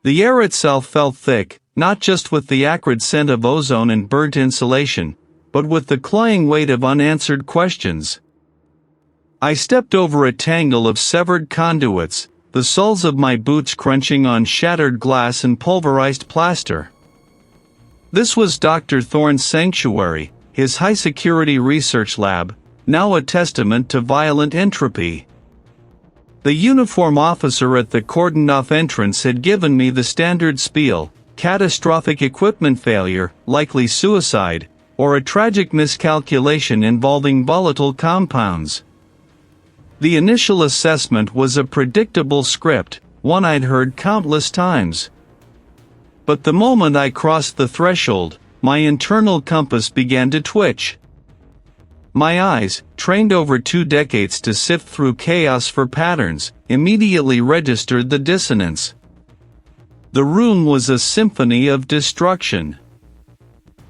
The air itself felt thick, not just with the acrid scent of ozone and burnt insulation, but with the cloying weight of unanswered questions. I stepped over a tangle of severed conduits, the soles of my boots crunching on shattered glass and pulverized plaster. This was Dr. Thorne's sanctuary, his high-security research lab, now a testament to violent entropy. The uniform officer at the cordoned-off entrance had given me the standard spiel: catastrophic equipment failure, likely suicide, or a tragic miscalculation involving volatile compounds. The initial assessment was a predictable script, one I'd heard countless times. But the moment I crossed the threshold, my internal compass began to twitch. My eyes, trained over 2 decades to sift through chaos for patterns, immediately registered the dissonance. The room was a symphony of destruction.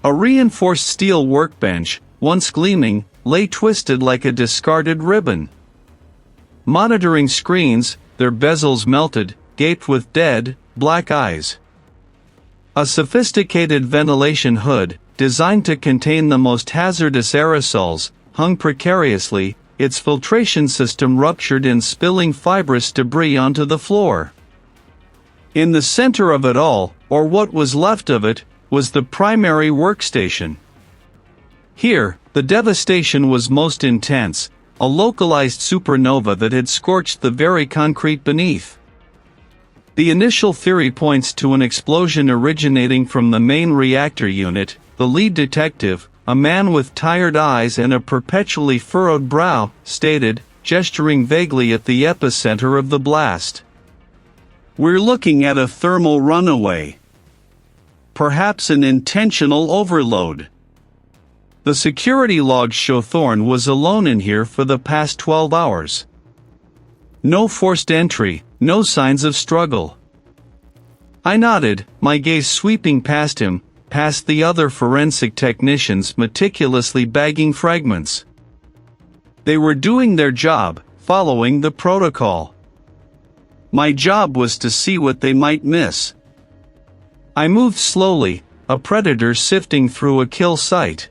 A reinforced steel workbench, once gleaming, lay twisted like a discarded ribbon. Monitoring screens, their bezels melted, gaped with dead, black eyes. A sophisticated ventilation hood, designed to contain the most hazardous aerosols, hung precariously, its filtration system ruptured and spilling fibrous debris onto the floor. In the center of it all, or what was left of it, was the primary workstation. Here, the devastation was most intense, a localized supernova that had scorched the very concrete beneath. The initial theory points to an explosion originating from the main reactor unit. The lead detective, a man with tired eyes and a perpetually furrowed brow, stated, gesturing vaguely at the epicenter of the blast. "We're looking at a thermal runaway. Perhaps an intentional overload." The security logs show Thorne was alone in here for the past 12 hours. No forced entry, no signs of struggle. I nodded, my gaze sweeping past him, past the other forensic technicians meticulously bagging fragments. They were doing their job, following the protocol. My job was to see what they might miss. I moved slowly, a predator sifting through a kill site.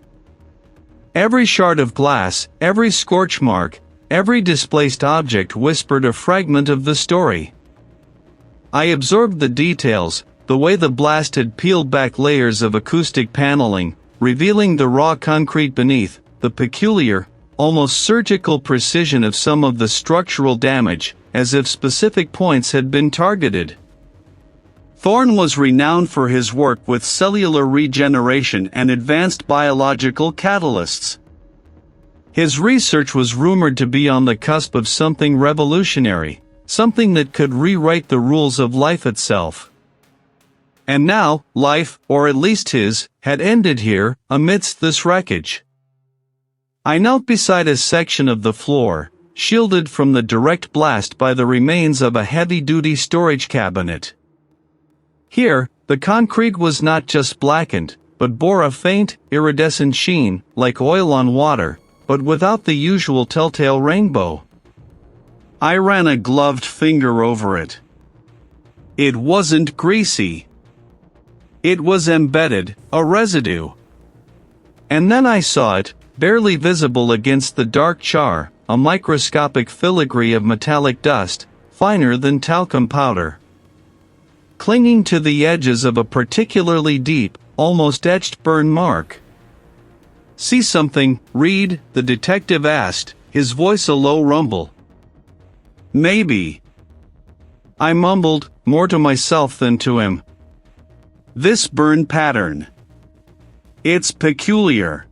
Every shard of glass, every scorch mark, every displaced object whispered a fragment of the story. I absorbed the details, the way the blast had peeled back layers of acoustic paneling, revealing the raw concrete beneath, the peculiar, almost surgical precision of some of the structural damage, as if specific points had been targeted. Thorne was renowned for his work with cellular regeneration and advanced biological catalysts. His research was rumored to be on the cusp of something revolutionary, something that could rewrite the rules of life itself. And now, life, or at least his, had ended here, amidst this wreckage. I knelt beside a section of the floor, shielded from the direct blast by the remains of a heavy-duty storage cabinet. Here, the concrete was not just blackened, but bore a faint, iridescent sheen, like oil on water, but without the usual telltale rainbow. I ran a gloved finger over it. It wasn't greasy. It was embedded, a residue. And then I saw it, barely visible against the dark char, a microscopic filigree of metallic dust, finer than talcum powder. Clinging to the edges of a particularly deep, almost etched burn mark. "See something, Reed?" the detective asked, his voice a low rumble. "Maybe." I mumbled, more to myself than to him. "This burn pattern. It's peculiar.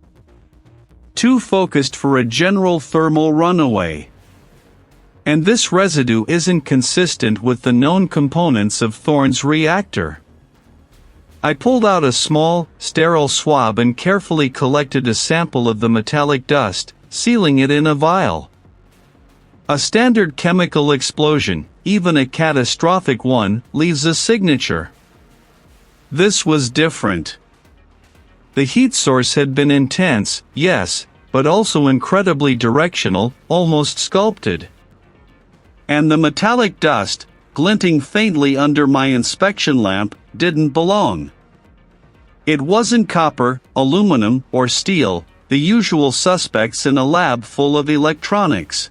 Too focused for a general thermal runaway. And this residue isn't consistent with the known components of Thorne's reactor." I pulled out a small, sterile swab and carefully collected a sample of the metallic dust, sealing it in a vial. A standard chemical explosion, even a catastrophic one, leaves a signature. This was different. The heat source had been intense, yes, but also incredibly directional, almost sculpted. And the metallic dust, glinting faintly under my inspection lamp, didn't belong. It wasn't copper, aluminum, or steel, the usual suspects in a lab full of electronics.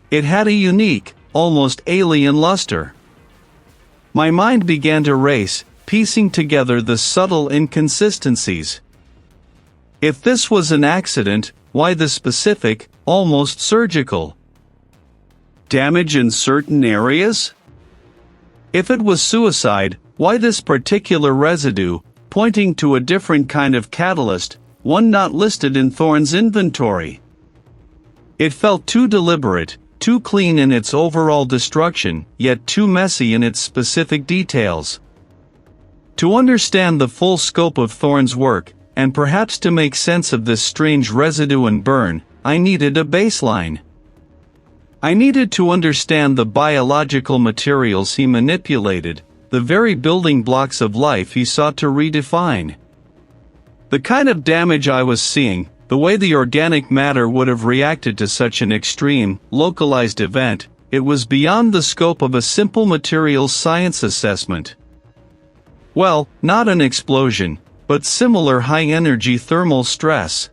It had a unique, almost alien luster. My mind began to race, piecing together the subtle inconsistencies. If this was an accident, why the specific, almost surgical damage in certain areas? If it was suicide, why this particular residue, pointing to a different kind of catalyst, one not listed in Thorne's inventory? It felt too deliberate, too clean in its overall destruction, yet too messy in its specific details. To understand the full scope of Thorne's work, and perhaps to make sense of this strange residue and burn, I needed a baseline. I needed to understand the biological materials he manipulated, the very building blocks of life he sought to redefine. The kind of damage I was seeing, the way the organic matter would have reacted to such an extreme, localized event, it was beyond the scope of a simple materials science assessment. Well, not an explosion, but similar high-energy thermal stress.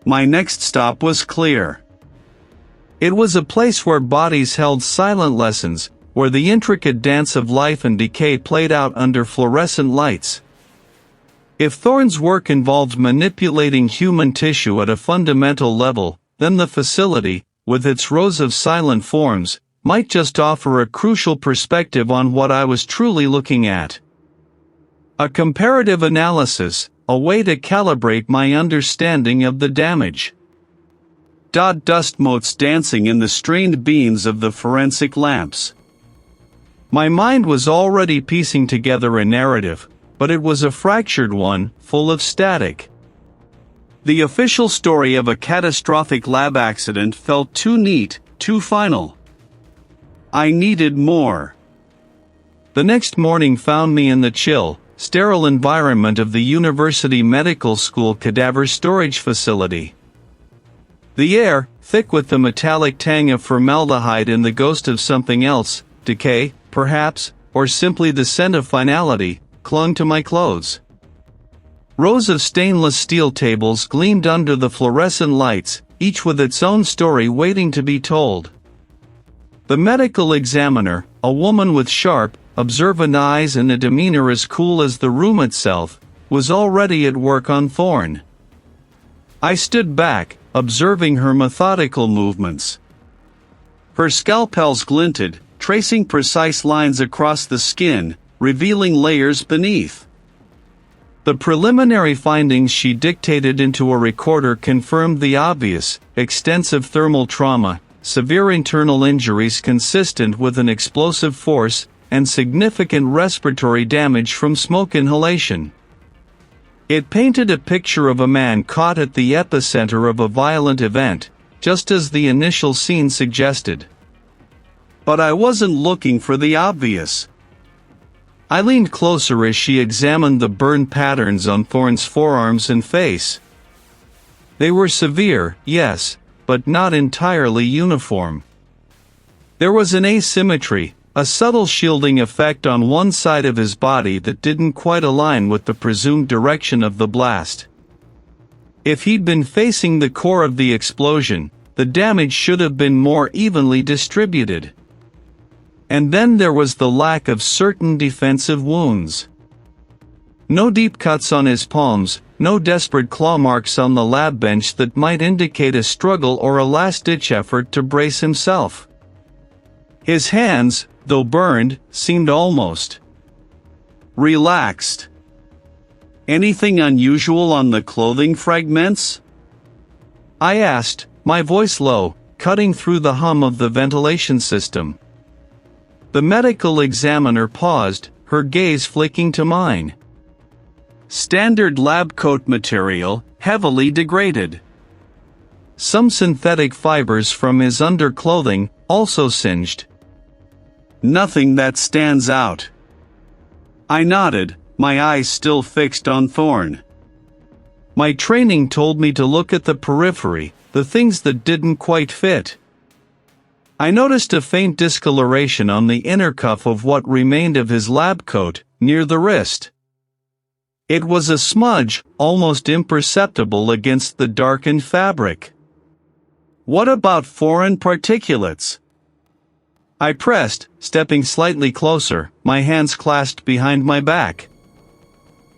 My next stop was clear. It was a place where bodies held silent lessons, where the intricate dance of life and decay played out under fluorescent lights. If Thorne's work involved manipulating human tissue at a fundamental level, then the facility, with its rows of silent forms, might just offer a crucial perspective on what I was truly looking at. A comparative analysis, a way to calibrate my understanding of the damage. Dust motes dancing in the strained beams of the forensic lamps. My mind was already piecing together a narrative, but it was a fractured one, full of static. The official story of a catastrophic lab accident felt too neat, too final. I needed more. The next morning found me in the chill, sterile environment of the University Medical School cadaver storage facility. The air, thick with the metallic tang of formaldehyde and the ghost of something else, decay, perhaps, or simply the scent of finality, clung to my clothes. Rows of stainless steel tables gleamed under the fluorescent lights, each with its own story waiting to be told. The medical examiner, a woman with sharp, observant eyes and a demeanor as cool as the room itself, was already at work on Thorne. I stood back, observing her methodical movements. Her scalpels glinted, tracing precise lines across the skin, revealing layers beneath. The preliminary findings she dictated into a recorder confirmed the obvious: extensive thermal trauma, severe internal injuries consistent with an explosive force, and significant respiratory damage from smoke inhalation. It painted a picture of a man caught at the epicenter of a violent event, just as the initial scene suggested. But I wasn't looking for the obvious. I leaned closer as she examined the burn patterns on Thorne's forearms and face. They were severe, yes, but not entirely uniform. There was an asymmetry, a subtle shielding effect on one side of his body that didn't quite align with the presumed direction of the blast. If he'd been facing the core of the explosion, the damage should have been more evenly distributed. And then there was the lack of certain defensive wounds. No deep cuts on his palms, no desperate claw marks on the lab bench that might indicate a struggle or a last-ditch effort to brace himself. His hands, though burned, seemed almost relaxed. Anything unusual on the clothing fragments? I asked, my voice low, cutting through the hum of the ventilation system. The medical examiner paused, her gaze flicking to mine. Standard lab coat material, heavily degraded. Some synthetic fibers from his underclothing, also singed. Nothing that stands out. I nodded, my eyes still fixed on Thorne. My training told me to look at the periphery, the things that didn't quite fit. I noticed a faint discoloration on the inner cuff of what remained of his lab coat, near the wrist. It was a smudge, almost imperceptible against the darkened fabric. What about foreign particulates? I pressed, stepping slightly closer, my hands clasped behind my back.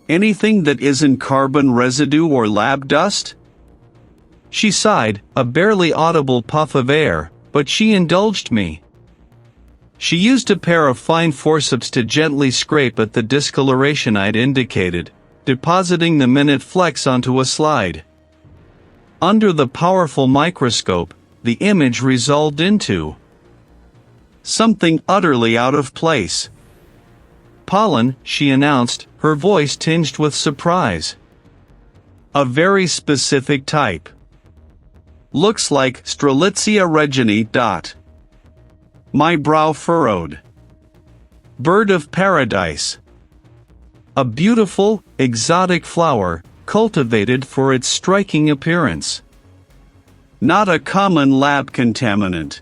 Anything that isn't carbon residue or lab dust? She sighed, a barely audible puff of air, but she indulged me. She used a pair of fine forceps to gently scrape at the discoloration I'd indicated, depositing the minute flecks onto a slide. Under the powerful microscope, the image resolved into something utterly out of place. Pollen, she announced, her voice tinged with surprise. A very specific type. Looks like Strelitzia reginae. My brow furrowed. Bird of paradise. A beautiful, exotic flower, cultivated for its striking appearance. Not a common lab contaminant.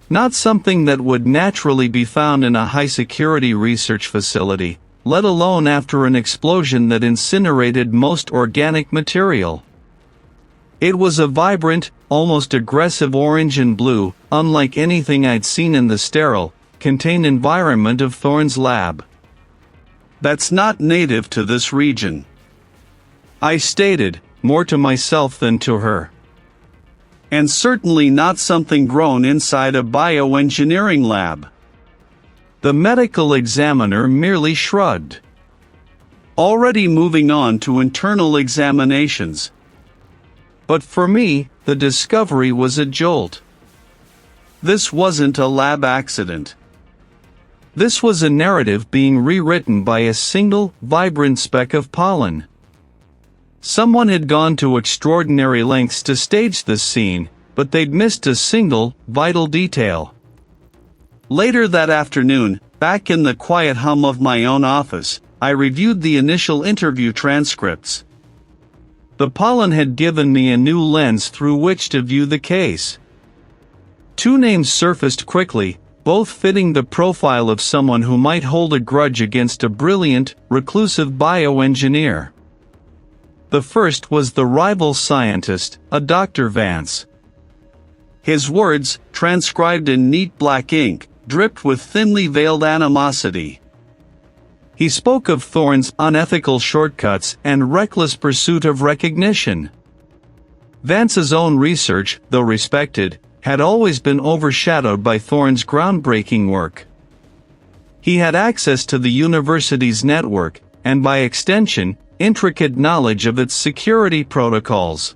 Not something that would naturally be found in a high-security research facility, let alone after an explosion that incinerated most organic material. It was a vibrant, almost aggressive orange and blue, unlike anything I'd seen in the sterile, contained environment of Thorne's lab. That's not native to this region, I stated, more to myself than to her. And certainly not something grown inside a bioengineering lab. The medical examiner merely shrugged. Already moving on to internal examinations. But for me, the discovery was a jolt. This wasn't a lab accident. This was a narrative being rewritten by a single, vibrant speck of pollen. Someone had gone to extraordinary lengths to stage this scene, but they'd missed a single, vital detail. Later that afternoon, back in the quiet hum of my own office, I reviewed the initial interview transcripts. The pollen had given me a new lens through which to view the case. Two names surfaced quickly, both fitting the profile of someone who might hold a grudge against a brilliant, reclusive bioengineer. The first was the rival scientist, a Dr. Vance. His words, transcribed in neat black ink, dripped with thinly veiled animosity. He spoke of Thorne's unethical shortcuts and reckless pursuit of recognition. Vance's own research, though respected, had always been overshadowed by Thorne's groundbreaking work. He had access to the university's network, and by extension, intricate knowledge of its security protocols.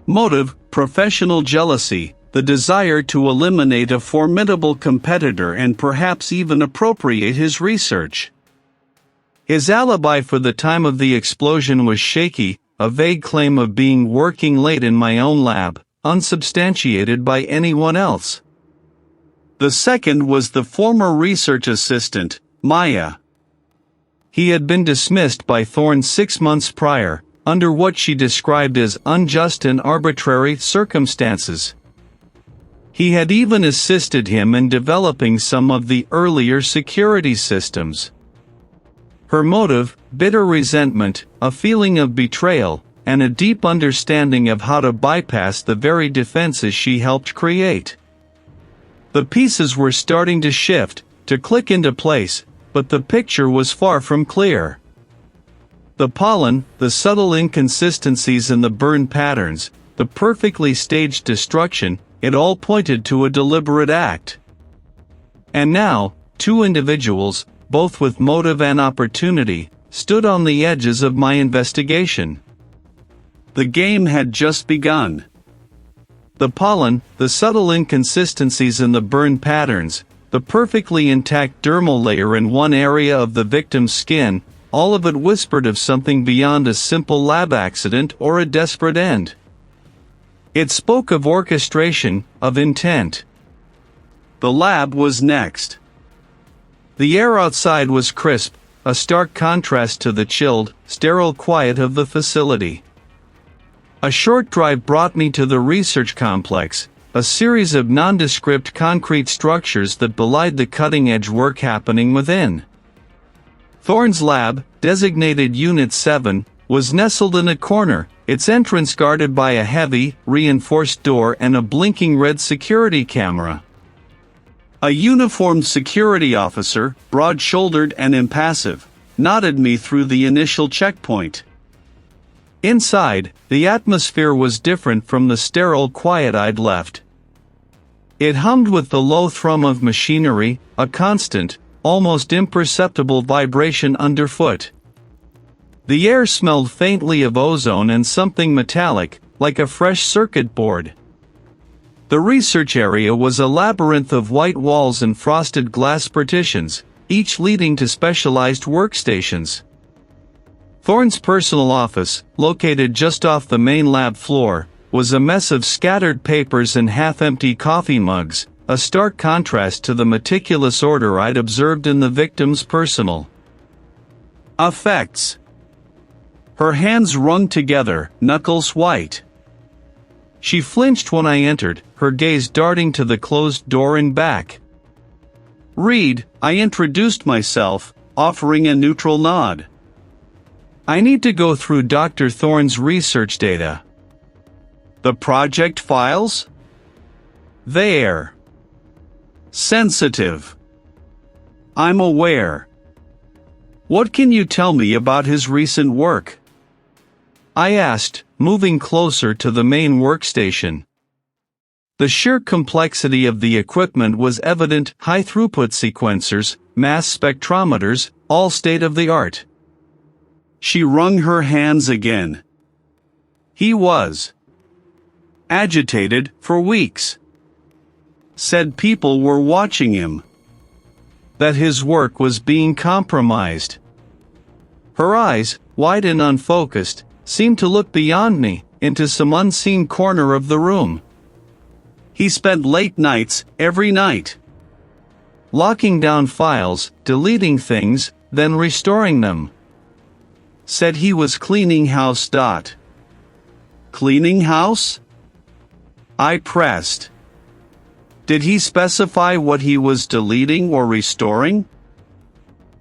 Motive, professional jealousy, the desire to eliminate a formidable competitor and perhaps even appropriate his research. His alibi for the time of the explosion was shaky, a vague claim of being working late in my own lab, unsubstantiated by anyone else. The second was the former research assistant, Maya. He had been dismissed by Thorne 6 months prior, under what she described as unjust and arbitrary circumstances. He had even assisted him in developing some of the earlier security systems. Her motive, bitter resentment, a feeling of betrayal, and a deep understanding of how to bypass the very defenses she helped create. The pieces were starting to shift, to click into place, but the picture was far from clear. The pollen, the subtle inconsistencies in the burn patterns, the perfectly staged destruction, it all pointed to a deliberate act. And now, two individuals, both with motive and opportunity, stood on the edges of my investigation. The game had just begun. The pollen, the subtle inconsistencies in the burn patterns, the perfectly intact dermal layer in one area of the victim's skin, all of it whispered of something beyond a simple lab accident or a desperate end. It spoke of orchestration, of intent. The lab was next. The air outside was crisp, a stark contrast to the chilled, sterile quiet of the facility. A short drive brought me to the research complex, a series of nondescript concrete structures that belied the cutting-edge work happening within. Thorne's lab, designated Unit 7, was nestled in a corner, its entrance guarded by a heavy, reinforced door and a blinking red security camera. A uniformed security officer, broad-shouldered and impassive, nodded me through the initial checkpoint. Inside, the atmosphere was different from the sterile quiet I'd left. It hummed with the low thrum of machinery, a constant, almost imperceptible vibration underfoot. The air smelled faintly of ozone and something metallic, like a fresh circuit board. The research area was a labyrinth of white walls and frosted glass partitions, each leading to specialized workstations. Thorne's personal office, located just off the main lab floor, was a mess of scattered papers and half-empty coffee mugs, a stark contrast to the meticulous order I'd observed in the victim's personal effects. Her hands wrung together, knuckles white. She flinched when I entered, her gaze darting to the closed door and back. "Reed," I introduced myself, offering a neutral nod. "I need to go through Dr. Thorne's research data." "The project files?" "They're sensitive." "I'm aware." "What can you tell me about his recent work?" I asked, moving closer to the main workstation. The sheer complexity of the equipment was evident: high-throughput sequencers, mass spectrometers, all state-of-the-art. She wrung her hands again. "He was agitated for weeks. Said people were watching him. That his work was being compromised." Her eyes, wide and unfocused, seemed to look beyond me, into some unseen corner of the room. "He spent late nights, every night. Locking down files, deleting things, then restoring them. Said he was cleaning house. Cleaning house?" I pressed. "Did he specify what he was deleting or restoring?"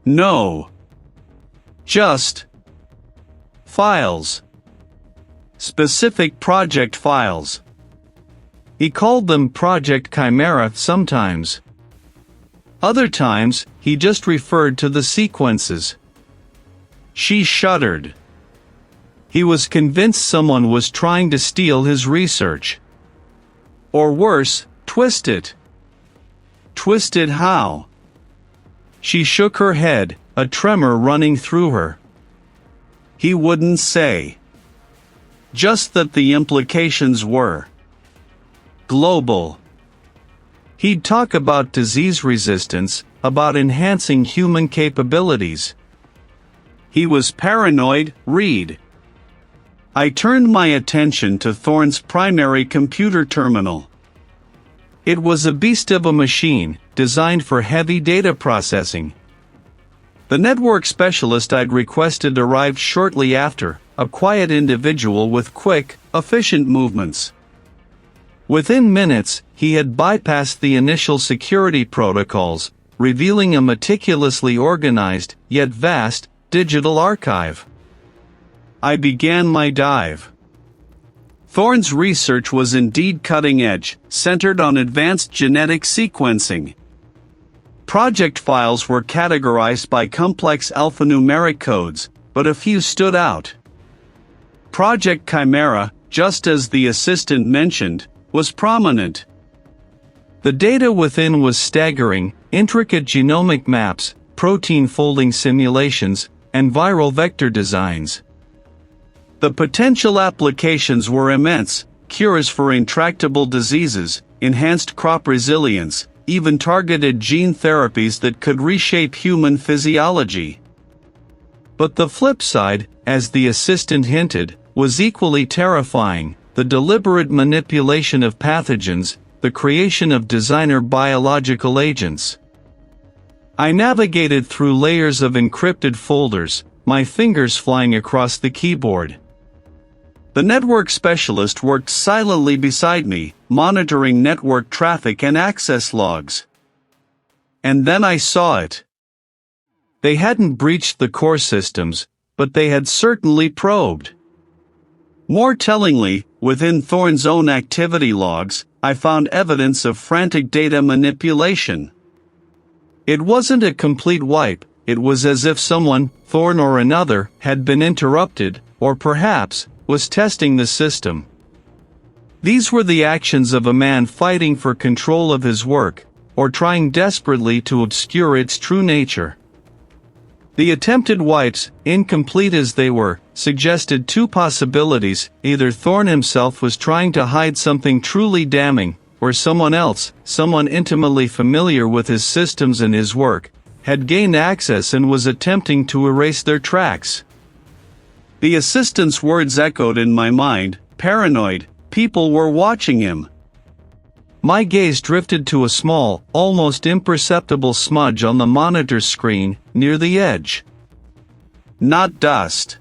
"No. Just files. Specific project files. He called them Project Chimera sometimes. Other times, he just referred to the sequences." She shuddered. "He was convinced someone was trying to steal his research. Or worse, twist it." "Twist it how?" She shook her head, a tremor running through her. "He wouldn't say. Just that the implications were global. He'd talk about disease resistance, about enhancing human capabilities. He was paranoid." Reed. I turned my attention to Thorne's primary computer terminal. It was a beast of a machine, designed for heavy data processing. The network specialist I'd requested arrived shortly after, a quiet individual with quick, efficient movements. Within minutes, he had bypassed the initial security protocols, revealing a meticulously organized, yet vast, digital archive. I began my dive. Thorne's research was indeed cutting-edge, centered on advanced genetic sequencing. Project files were categorized by complex alphanumeric codes, but a few stood out. Project Chimera, just as the assistant mentioned, was prominent. The data within was staggering: intricate genomic maps, protein folding simulations, and viral vector designs. The potential applications were immense: cures for intractable diseases, enhanced crop resilience, even targeted gene therapies that could reshape human physiology. But the flip side, as the assistant hinted, was equally terrifying: the deliberate manipulation of pathogens, the creation of designer biological agents. I navigated through layers of encrypted folders, my fingers flying across the keyboard. The network specialist worked silently beside me, monitoring network traffic and access logs. And then I saw it. They hadn't breached the core systems, but they had certainly probed. More tellingly, within Thorne's own activity logs, I found evidence of frantic data manipulation. It wasn't a complete wipe, it was as if someone, Thorne or another, had been interrupted, or perhaps, was testing the system. These were the actions of a man fighting for control of his work, or trying desperately to obscure its true nature. The attempted wipes, incomplete as they were, suggested two possibilities: either Thorne himself was trying to hide something truly damning, or someone else, someone intimately familiar with his systems and his work, had gained access and was attempting to erase their tracks. The assistant's words echoed in my mind, paranoid, people were watching him. My gaze drifted to a small, almost imperceptible smudge on the monitor screen, near the edge. Not dust.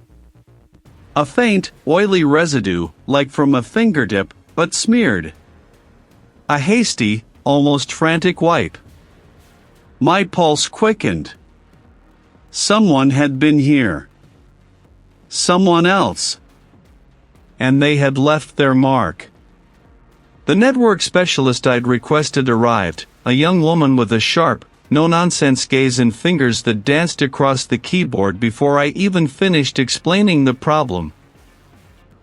A faint, oily residue, like from a fingertip, but smeared. A hasty, almost frantic wipe. My pulse quickened. Someone had been here. Someone else. And they had left their mark. The network specialist I'd requested arrived, a young woman with a sharp, no-nonsense gaze and fingers that danced across the keyboard before I even finished explaining the problem.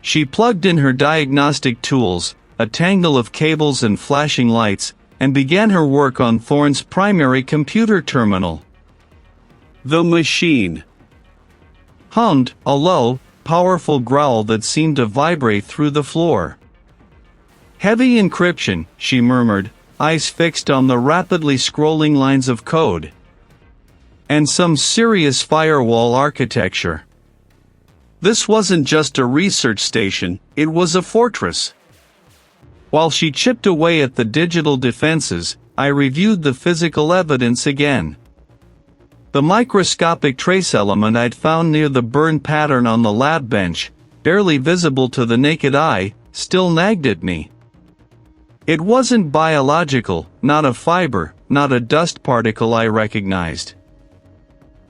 She plugged in her diagnostic tools, a tangle of cables and flashing lights, and began her work on Thorne's primary computer terminal. The machine hummed, a low, powerful growl that seemed to vibrate through the floor. Heavy encryption, she murmured, eyes fixed on the rapidly scrolling lines of code. And some serious firewall architecture. This wasn't just a research station, it was a fortress. While she chipped away at the digital defenses, I reviewed the physical evidence again. The microscopic trace element I'd found near the burn pattern on the lab bench, barely visible to the naked eye, still nagged at me. It wasn't biological, not a fiber, not a dust particle I recognized.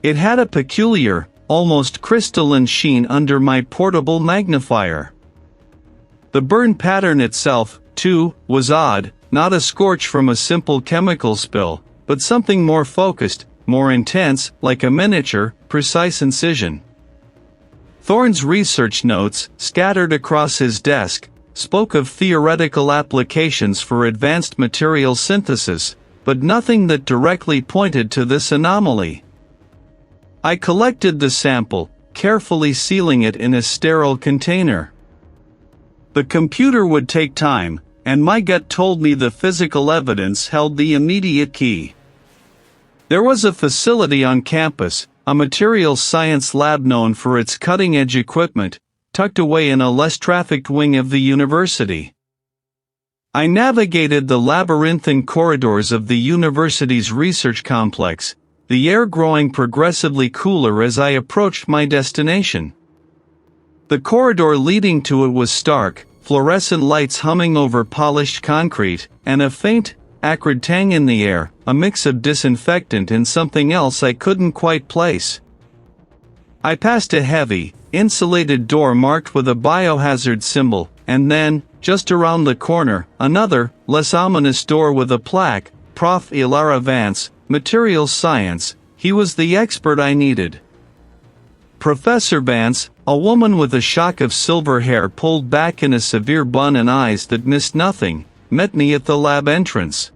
It had a peculiar, almost crystalline sheen under my portable magnifier. The burn pattern itself, too, was odd, not a scorch from a simple chemical spill, but something more focused, more intense, like a miniature, precise incision. Thorne's research notes, scattered across his desk, spoke of theoretical applications for advanced material synthesis, but nothing that directly pointed to this anomaly. I collected the sample, carefully sealing it in a sterile container. The computer would take time, and my gut told me the physical evidence held the immediate key. There was a facility on campus, a materials science lab known for its cutting-edge equipment, tucked away in a less trafficked wing of the university. I navigated the labyrinthine corridors of the university's research complex, the air growing progressively cooler as I approached my destination. The corridor leading to it was stark, fluorescent lights humming over polished concrete, and a faint, acrid tang in the air, a mix of disinfectant and something else I couldn't quite place. I passed a heavy, insulated door marked with a biohazard symbol, and then, just around the corner, another, less ominous door with a plaque, Prof. Ilara Vance, Materials Science. He was the expert I needed. Professor Vance, a woman with a shock of silver hair pulled back in a severe bun and eyes that missed nothing, met me at the lab entrance.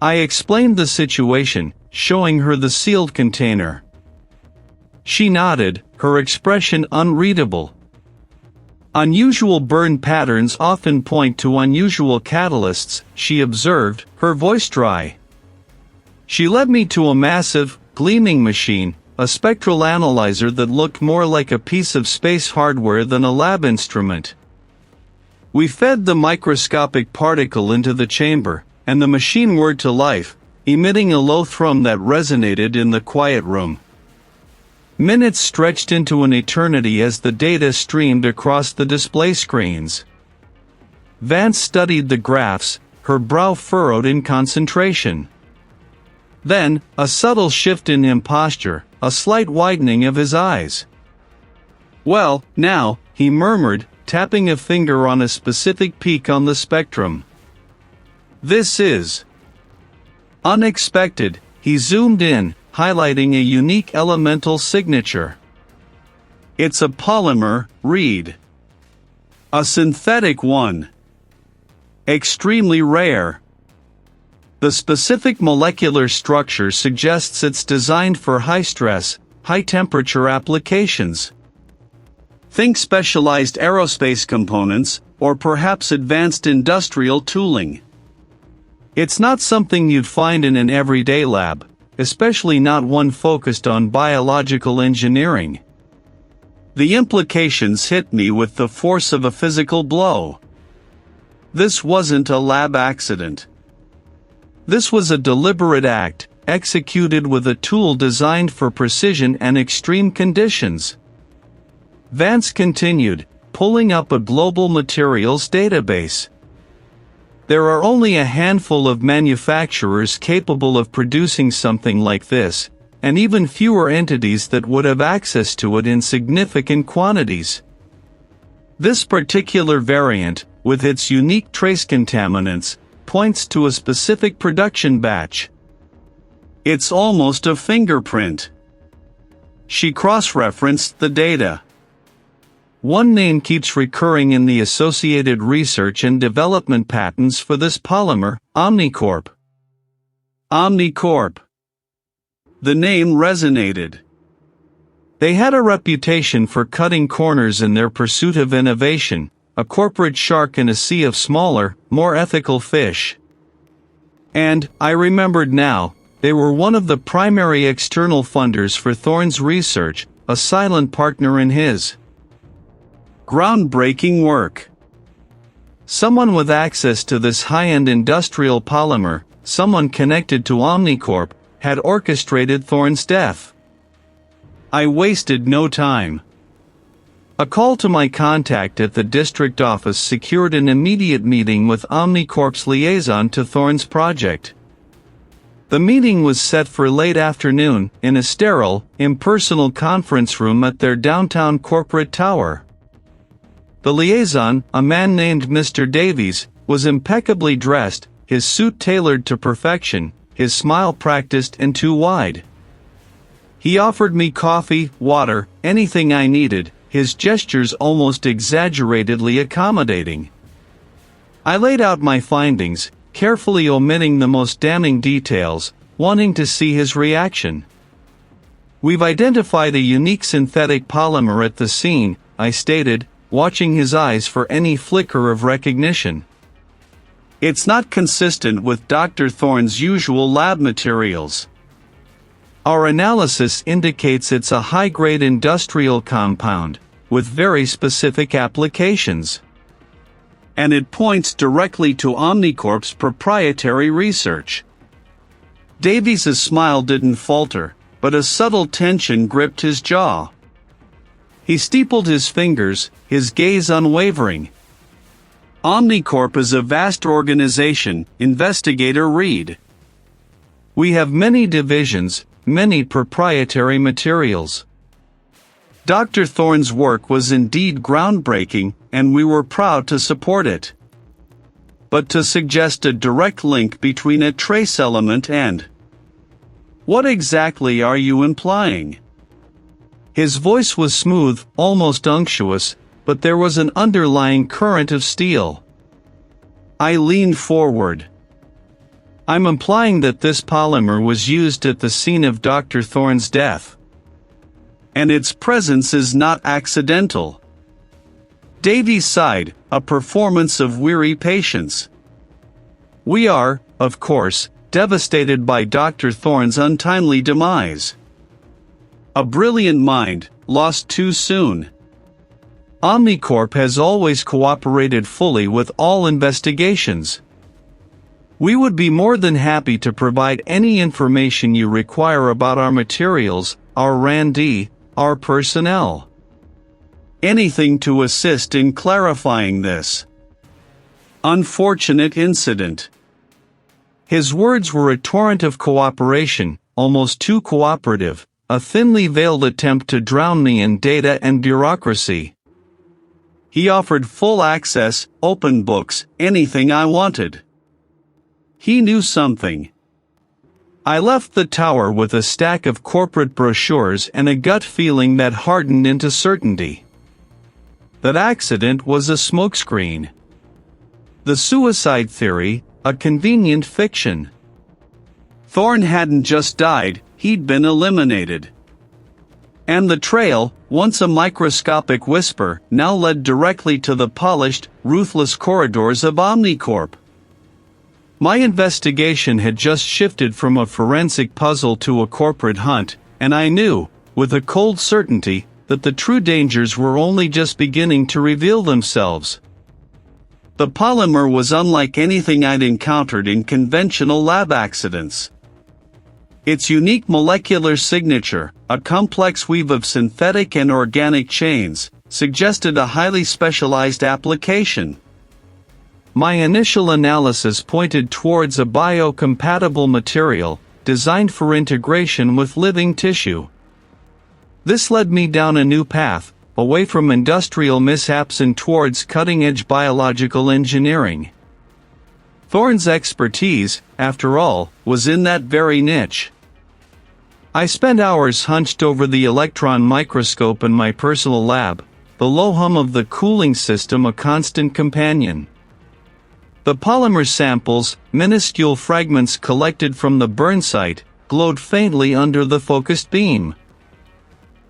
I explained the situation, showing her the sealed container. She nodded, her expression unreadable. Unusual burn patterns often point to unusual catalysts, she observed, her voice dry. She led me to a massive, gleaming machine, a spectral analyzer that looked more like a piece of space hardware than a lab instrument. We fed the microscopic particle into the chamber, and the machine whirred to life, emitting a low thrum that resonated in the quiet room. Minutes stretched into an eternity as the data streamed across the display screens. Vance studied the graphs, her brow furrowed in concentration. Then, a subtle shift in his posture, a slight widening of his eyes. "Well, now," he murmured, tapping a finger on a specific peak on the spectrum. "This is unexpected." He zoomed in, highlighting a unique elemental signature. "It's a polymer, read. A synthetic one. Extremely rare. The specific molecular structure suggests it's designed for high-stress, high-temperature applications. Think specialized aerospace components, or perhaps advanced industrial tooling. It's not something you'd find in an everyday lab, especially not one focused on biological engineering." The implications hit me with the force of a physical blow. This wasn't a lab accident. This was a deliberate act, executed with a tool designed for precision and extreme conditions. Vance continued, pulling up a global materials database. "There are only a handful of manufacturers capable of producing something like this, and even fewer entities that would have access to it in significant quantities. This particular variant, with its unique trace contaminants, points to a specific production batch. It's almost a fingerprint." She cross-referenced the data. "One name keeps recurring in the associated research and development patents for this polymer, Omnicorp." Omnicorp. The name resonated. They had a reputation for cutting corners in their pursuit of innovation, a corporate shark in a sea of smaller, more ethical fish. And, I remembered now, they were one of the primary external funders for Thorne's research, a silent partner in his groundbreaking work. Someone with access to this high-end industrial polymer, someone connected to Omnicorp, had orchestrated Thorne's death. I wasted no time. A call to my contact at the district office secured an immediate meeting with Omnicorp's liaison to Thorne's project. The meeting was set for late afternoon, in a sterile, impersonal conference room at their downtown corporate tower. The liaison, a man named Mr. Davies, was impeccably dressed, his suit tailored to perfection, his smile practiced and too wide. He offered me coffee, water, anything I needed, his gestures almost exaggeratedly accommodating. I laid out my findings, carefully omitting the most damning details, wanting to see his reaction. "We've identified a unique synthetic polymer at the scene," I stated, watching his eyes for any flicker of recognition. "It's not consistent with Dr. Thorne's usual lab materials. Our analysis indicates it's a high-grade industrial compound, with very specific applications. And it points directly to Omnicorp's proprietary research." Davies' smile didn't falter, but a subtle tension gripped his jaw. He steepled his fingers, his gaze unwavering. "Omnicorp is a vast organization, Investigator Reed. We have many divisions, many proprietary materials. Dr. Thorne's work was indeed groundbreaking, and we were proud to support it. But to suggest a direct link between a trace element and... What exactly are you implying?" His voice was smooth, almost unctuous, but there was an underlying current of steel. I leaned forward. "I'm implying that this polymer was used at the scene of Dr. Thorne's death. And its presence is not accidental." Davies sighed, a performance of weary patience. "We are, of course, devastated by Dr. Thorne's untimely demise. A brilliant mind, lost too soon. Omnicorp has always cooperated fully with all investigations. We would be more than happy to provide any information you require about our materials, our R&D, our personnel. Anything to assist in clarifying this unfortunate incident. His words were a torrent of cooperation, almost too cooperative, a thinly veiled attempt to drown me in data and bureaucracy. He offered full access, open books, anything I wanted. He knew something. I left the tower with a stack of corporate brochures and a gut feeling that hardened into certainty. That accident was a smokescreen. The suicide theory, a convenient fiction. Thorne hadn't just died, he'd been eliminated. And the trail, once a microscopic whisper, now led directly to the polished, ruthless corridors of Omnicorp. My investigation had just shifted from a forensic puzzle to a corporate hunt, and I knew, with a cold certainty, that the true dangers were only just beginning to reveal themselves. The polymer was unlike anything I'd encountered in conventional lab accidents. Its unique molecular signature, a complex weave of synthetic and organic chains, suggested a highly specialized application. My initial analysis pointed towards a biocompatible material, designed for integration with living tissue. This led me down a new path, away from industrial mishaps and towards cutting-edge biological engineering. Thorne's expertise, after all, was in that very niche. I spent hours hunched over the electron microscope in my personal lab, the low hum of the cooling system a constant companion. The polymer samples, minuscule fragments collected from the burn site, glowed faintly under the focused beam.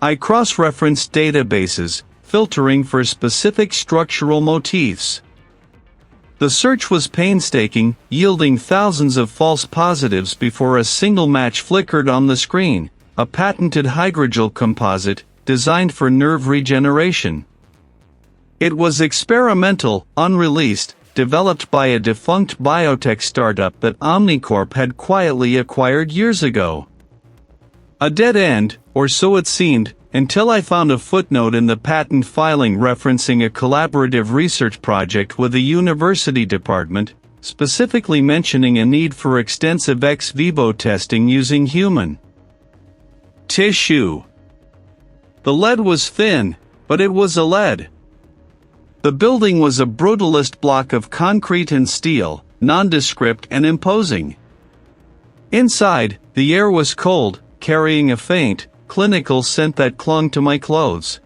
I cross-referenced databases, filtering for specific structural motifs. The search was painstaking, yielding thousands of false positives before a single match flickered on the screen, a patented hydrogel composite, designed for nerve regeneration. It was experimental, unreleased, developed by a defunct biotech startup that Omnicorp had quietly acquired years ago. A dead end, or so it seemed, until I found a footnote in the patent filing referencing a collaborative research project with a university department, specifically mentioning a need for extensive ex vivo testing using human tissue. The lead was thin, but it was a lead. The building was a brutalist block of concrete and steel, nondescript and imposing. Inside, the air was cold, carrying a faint, clinical scent that clung to my clothes.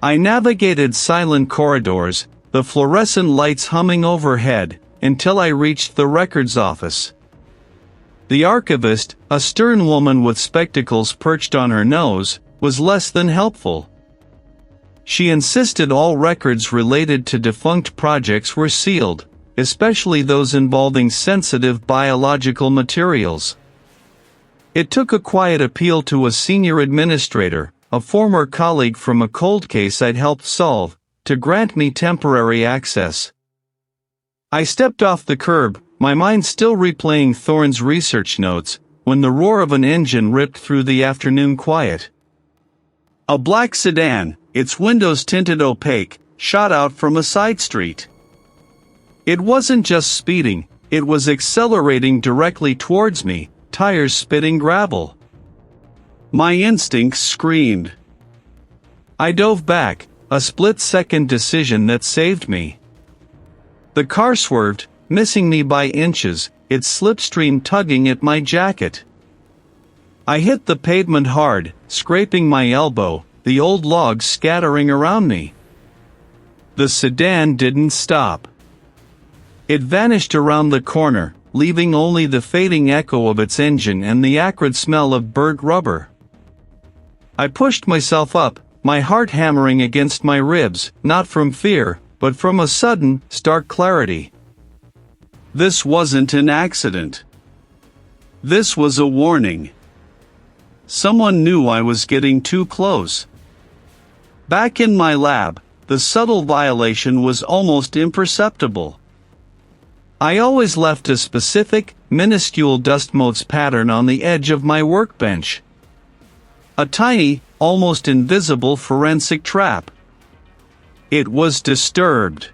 I navigated silent corridors, the fluorescent lights humming overhead, until I reached the records office. The archivist, a stern woman with spectacles perched on her nose, was less than helpful. She insisted all records related to defunct projects were sealed, especially those involving sensitive biological materials. It took a quiet appeal to a senior administrator, a former colleague from a cold case I'd helped solve, to grant me temporary access. I stepped off the curb, my mind still replaying Thorne's research notes, when the roar of an engine ripped through the afternoon quiet. A black sedan, its windows tinted opaque, shot out from a side street. It wasn't just speeding, it was accelerating directly towards me, tires spitting gravel. My instincts screamed. I dove back, a split-second decision that saved me. The car swerved, missing me by inches, its slipstream tugging at my jacket. I hit the pavement hard, scraping my elbow, the old logs scattering around me. The sedan didn't stop. It vanished around the corner, leaving only the fading echo of its engine and the acrid smell of burnt rubber. I pushed myself up, my heart hammering against my ribs, not from fear, but from a sudden, stark clarity. This wasn't an accident. This was a warning. Someone knew I was getting too close. Back in my lab, the subtle violation was almost imperceptible. I always left a specific, minuscule dust motes pattern on the edge of my workbench. A tiny, almost invisible forensic trap. It was disturbed.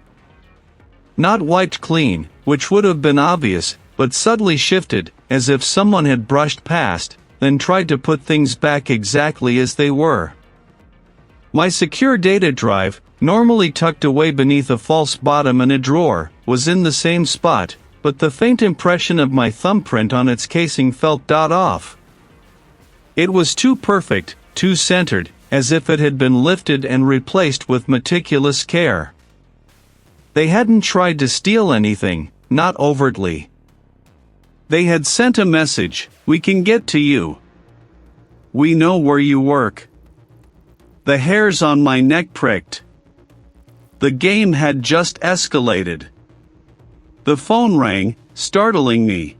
Not wiped clean, which would have been obvious, but subtly shifted, as if someone had brushed past, then tried to put things back exactly as they were. My secure data drive, normally tucked away beneath a false bottom in a drawer, was in the same spot, but the faint impression of my thumbprint on its casing felt off. It was too perfect, too centered, as if it had been lifted and replaced with meticulous care. They hadn't tried to steal anything, not overtly. They had sent a message: "We can get to you. We know where you work." The hairs on my neck pricked. The game had just escalated. The phone rang, startling me.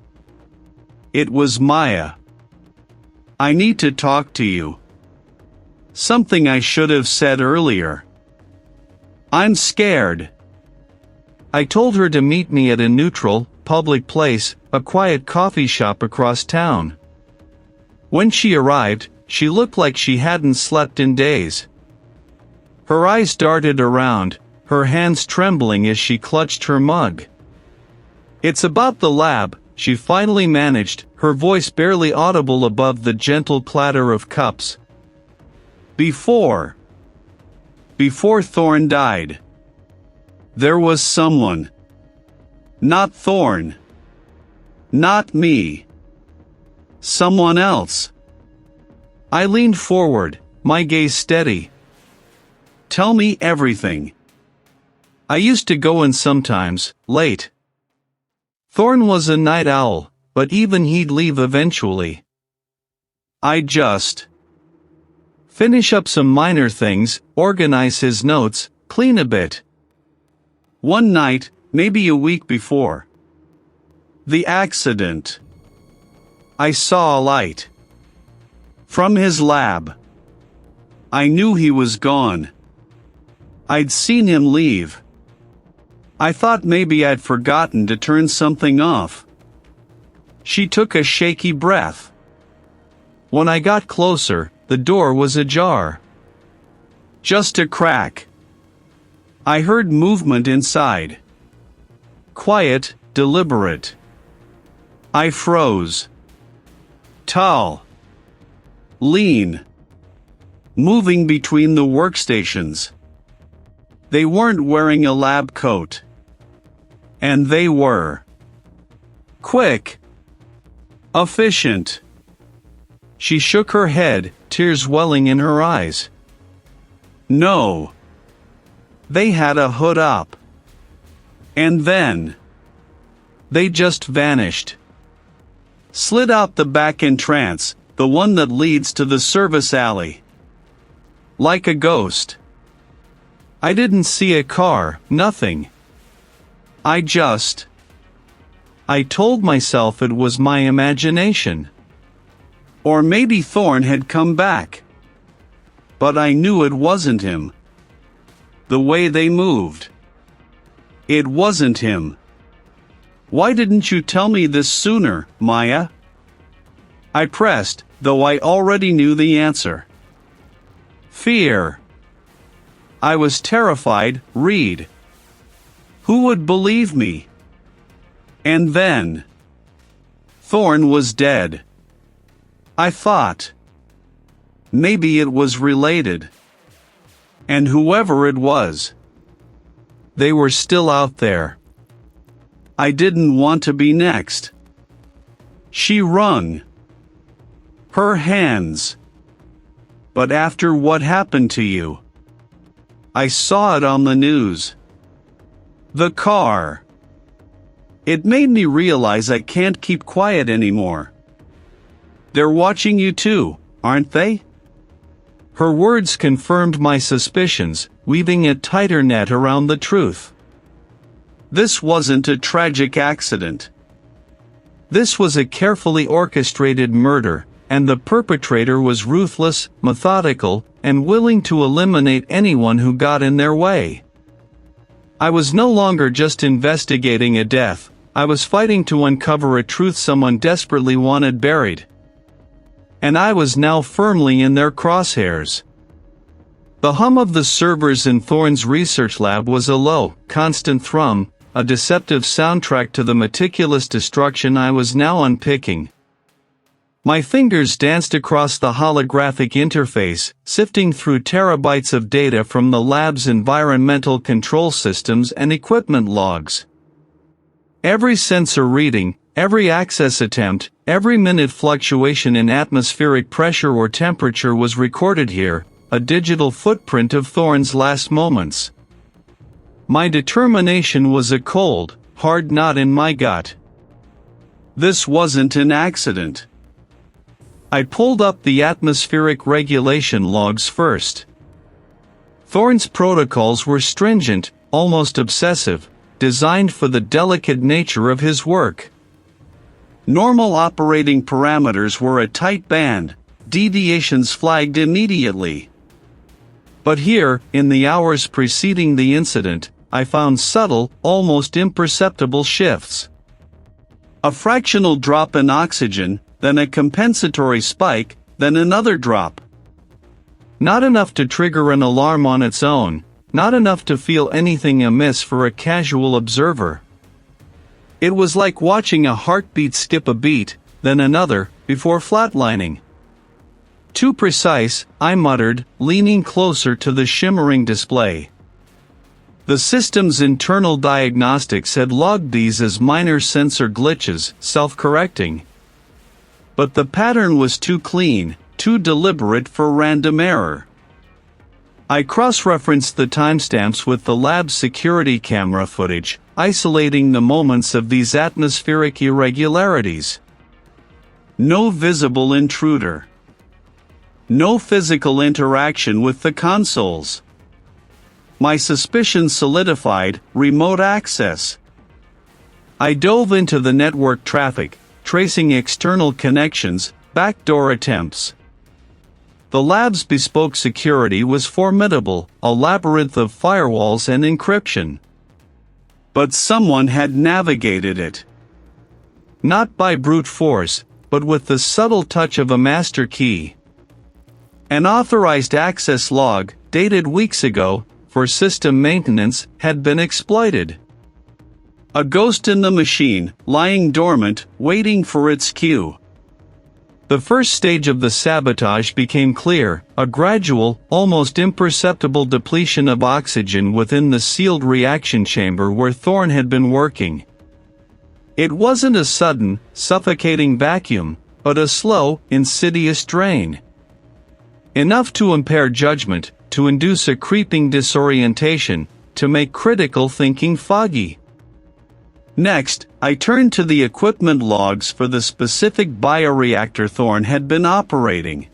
It was Maya. "I need to talk to you." Something I should have said earlier. "I'm scared." I told her to meet me at a neutral, public place, a quiet coffee shop across town. When she arrived, she looked like she hadn't slept in days. Her eyes darted around, her hands trembling as she clutched her mug. "It's about the lab," she finally managed, her voice barely audible above the gentle clatter of cups. Before Thorne died, there was someone. Not Thorne. Not me. Someone else. I leaned forward, my gaze steady. "Tell me everything." I used to go in sometimes, late. Thorne was a night owl, but even he'd leave eventually. I just finish up some minor things, organize his notes, clean a bit. One night, maybe a week before the accident, I saw a light from his lab. I knew he was gone. I'd seen him leave. I thought maybe I'd forgotten to turn something off. She took a shaky breath. When I got closer, the door was ajar. Just a crack. I heard movement inside. Quiet, deliberate. I froze. Tall. Lean. Moving between the workstations. They weren't wearing a lab coat. And they were quick. Efficient. She shook her head, tears welling in her eyes. No. They had a hood up. And then they just vanished. Slid out the back entrance, the one that leads to the service alley. Like a ghost. I didn't see a car, nothing. I told myself it was my imagination. Or maybe Thorne had come back. But I knew it wasn't him. The way they moved. It wasn't him. Why didn't you tell me this sooner, Maya? I pressed, though I already knew the answer. Fear. I was terrified, Reed. Who would believe me? And then Thorne was dead. I thought maybe it was related. And whoever it was, they were still out there. I didn't want to be next. She wrung her hands. But after what happened to you, I saw it on the news. The car. It made me realize I can't keep quiet anymore. They're watching you too, aren't they? Her words confirmed my suspicions, weaving a tighter net around the truth. This wasn't a tragic accident. This was a carefully orchestrated murder, and the perpetrator was ruthless, methodical, and willing to eliminate anyone who got in their way. I was no longer just investigating a death, I was fighting to uncover a truth someone desperately wanted buried. and I was now firmly in their crosshairs. The hum of the servers in Thorne's research lab was a low, constant thrum, a deceptive soundtrack to the meticulous destruction I was now unpicking. My fingers danced across the holographic interface, sifting through terabytes of data from the lab's environmental control systems and equipment logs. Every sensor reading, every access attempt, every minute fluctuation in atmospheric pressure or temperature was recorded here, a digital footprint of Thorne's last moments. My determination was a cold, hard knot in my gut. This wasn't an accident. I pulled up the atmospheric regulation logs first. Thorne's protocols were stringent, almost obsessive, designed for the delicate nature of his work. Normal operating parameters were a tight band, deviations flagged immediately. But here, in the hours preceding the incident, I found subtle, almost imperceptible shifts. A fractional drop in oxygen, then a compensatory spike, then another drop. Not enough to trigger an alarm on its own, not enough to feel anything amiss for a casual observer. It was like watching a heartbeat skip a beat, then another, before flatlining. Too precise, I muttered, leaning closer to the shimmering display. The system's internal diagnostics had logged these as minor sensor glitches, self-correcting. But the pattern was too clean, too deliberate for random error. I cross-referenced the timestamps with the lab's security camera footage, isolating the moments of these atmospheric irregularities. No visible intruder. No physical interaction with the consoles. My suspicion solidified: remote access. I dove into the network traffic, tracing external connections, backdoor attempts. The lab's bespoke security was formidable, a labyrinth of firewalls and encryption. But someone had navigated it. Not by brute force, but with the subtle touch of a master key. An authorized access log, dated weeks ago, for system maintenance, had been exploited. A ghost in the machine, lying dormant, waiting for its cue. The first stage of the sabotage became clear, a gradual, almost imperceptible depletion of oxygen within the sealed reaction chamber where Thorne had been working. It wasn't a sudden, suffocating vacuum, but a slow, insidious drain. Enough to impair judgment, to induce a creeping disorientation, to make critical thinking foggy. Next, I turned to the equipment logs for the specific bioreactor Thorne had been operating.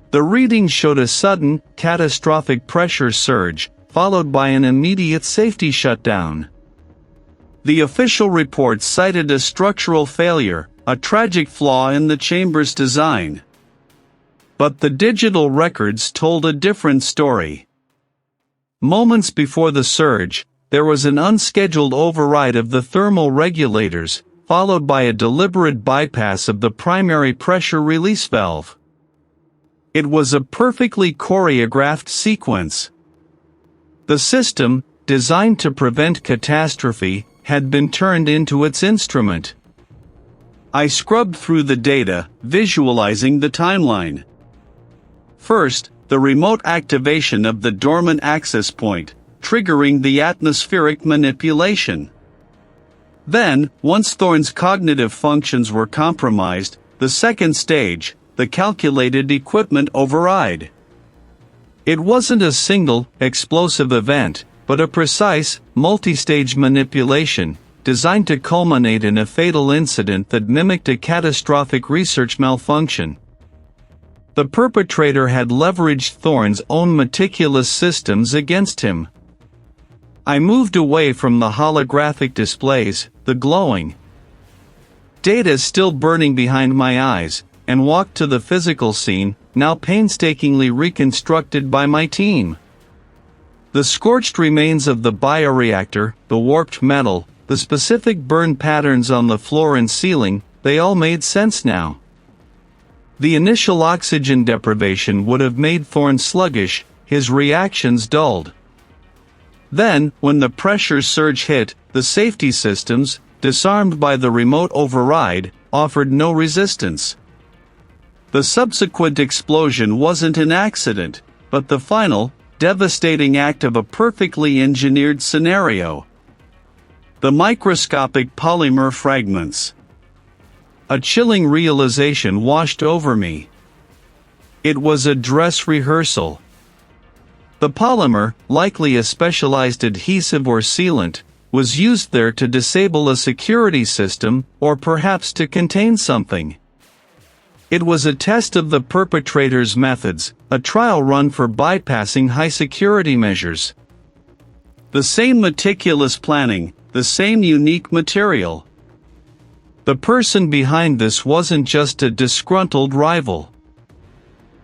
The readings showed a sudden, catastrophic pressure surge, followed by an immediate safety shutdown. The official report cited a structural failure, a tragic flaw in the chamber's design. But the digital records told a different story. Moments before the surge, there was an unscheduled override of the thermal regulators, followed by a deliberate bypass of the primary pressure release valve. It was a perfectly choreographed sequence. The system, designed to prevent catastrophe, had been turned into its instrument. I scrubbed through the data, visualizing the timeline. First, the remote activation of the dormant access point, triggering the atmospheric manipulation. Then, once Thorne's cognitive functions were compromised, the second stage, the calculated equipment override. It wasn't a single, explosive event, but a precise, multi-stage manipulation, designed to culminate in a fatal incident that mimicked a catastrophic research malfunction. The perpetrator had leveraged Thorne's own meticulous systems against him. I moved away from the holographic displays, the glowing data still burning behind my eyes, and walked to the physical scene, now painstakingly reconstructed by my team. The scorched remains of the bioreactor, the warped metal, the specific burn patterns on the floor and ceiling, they all made sense now. The initial oxygen deprivation would have made Thorne sluggish, his reactions dulled. Then, when the pressure surge hit, the safety systems, disarmed by the remote override, offered no resistance. The subsequent explosion wasn't an accident, but the final, devastating act of a perfectly engineered scenario. The microscopic polymer fragments. A chilling realization washed over me. It was a dress rehearsal. The polymer, likely a specialized adhesive or sealant, was used there to disable a security system, or perhaps to contain something. It was a test of the perpetrator's methods, a trial run for bypassing high security measures. The same meticulous planning, the same unique material. The person behind this wasn't just a disgruntled rival.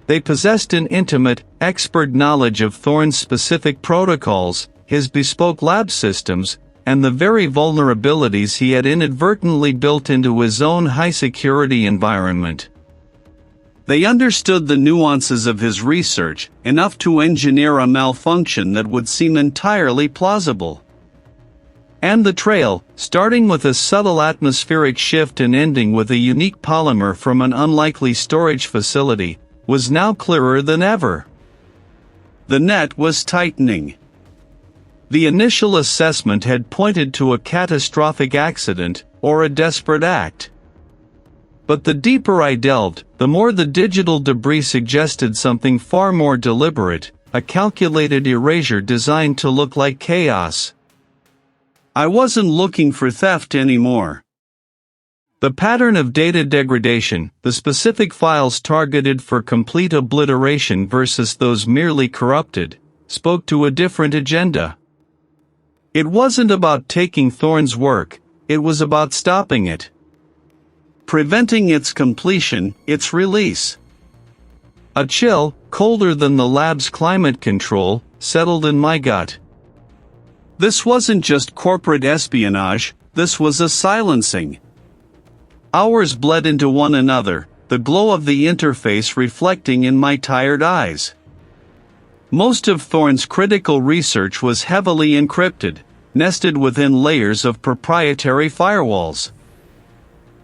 They possessed an intimate, expert knowledge of Thorne's specific protocols, his bespoke lab systems, and the very vulnerabilities he had inadvertently built into his own high-security environment. They understood the nuances of his research, enough to engineer a malfunction that would seem entirely plausible. And the trail, starting with a subtle atmospheric shift and ending with a unique polymer from an unlikely storage facility, was now clearer than ever. The net was tightening. The initial assessment had pointed to a catastrophic accident, or a desperate act. But the deeper I delved, the more the digital debris suggested something far more deliberate, a calculated erasure designed to look like chaos. I wasn't looking for theft anymore. The pattern of data degradation, the specific files targeted for complete obliteration versus those merely corrupted, spoke to a different agenda. It wasn't about taking Thorne's work, it was about stopping it. Preventing its completion, its release. A chill, colder than the lab's climate control, settled in my gut. This wasn't just corporate espionage, this was a silencing. Hours bled into one another, the glow of the interface reflecting in my tired eyes. Most of Thorne's critical research was heavily encrypted, nested within layers of proprietary firewalls.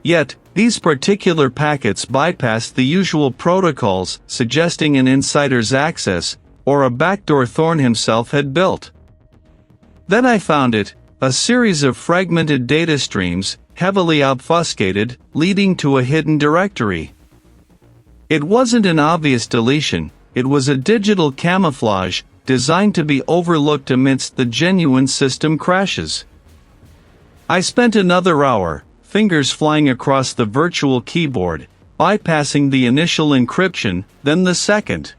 Yet, these particular packets bypassed the usual protocols, suggesting an insider's access, or a backdoor Thorne himself had built. Then I found it, a series of fragmented data streams, heavily obfuscated, leading to a hidden directory. It wasn't an obvious deletion, it was a digital camouflage, designed to be overlooked amidst the genuine system crashes. I spent another hour, fingers flying across the virtual keyboard, bypassing the initial encryption, then the second.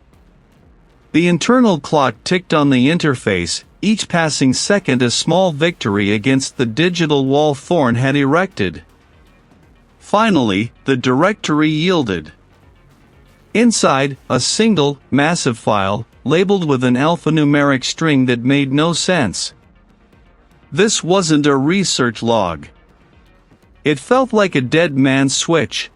The internal clock ticked on the interface, each passing second a small victory against the digital wall Thorne had erected. Finally, the directory yielded. Inside, a single, massive file, labeled with an alphanumeric string that made no sense. This wasn't a research log. It felt like a dead man's switch.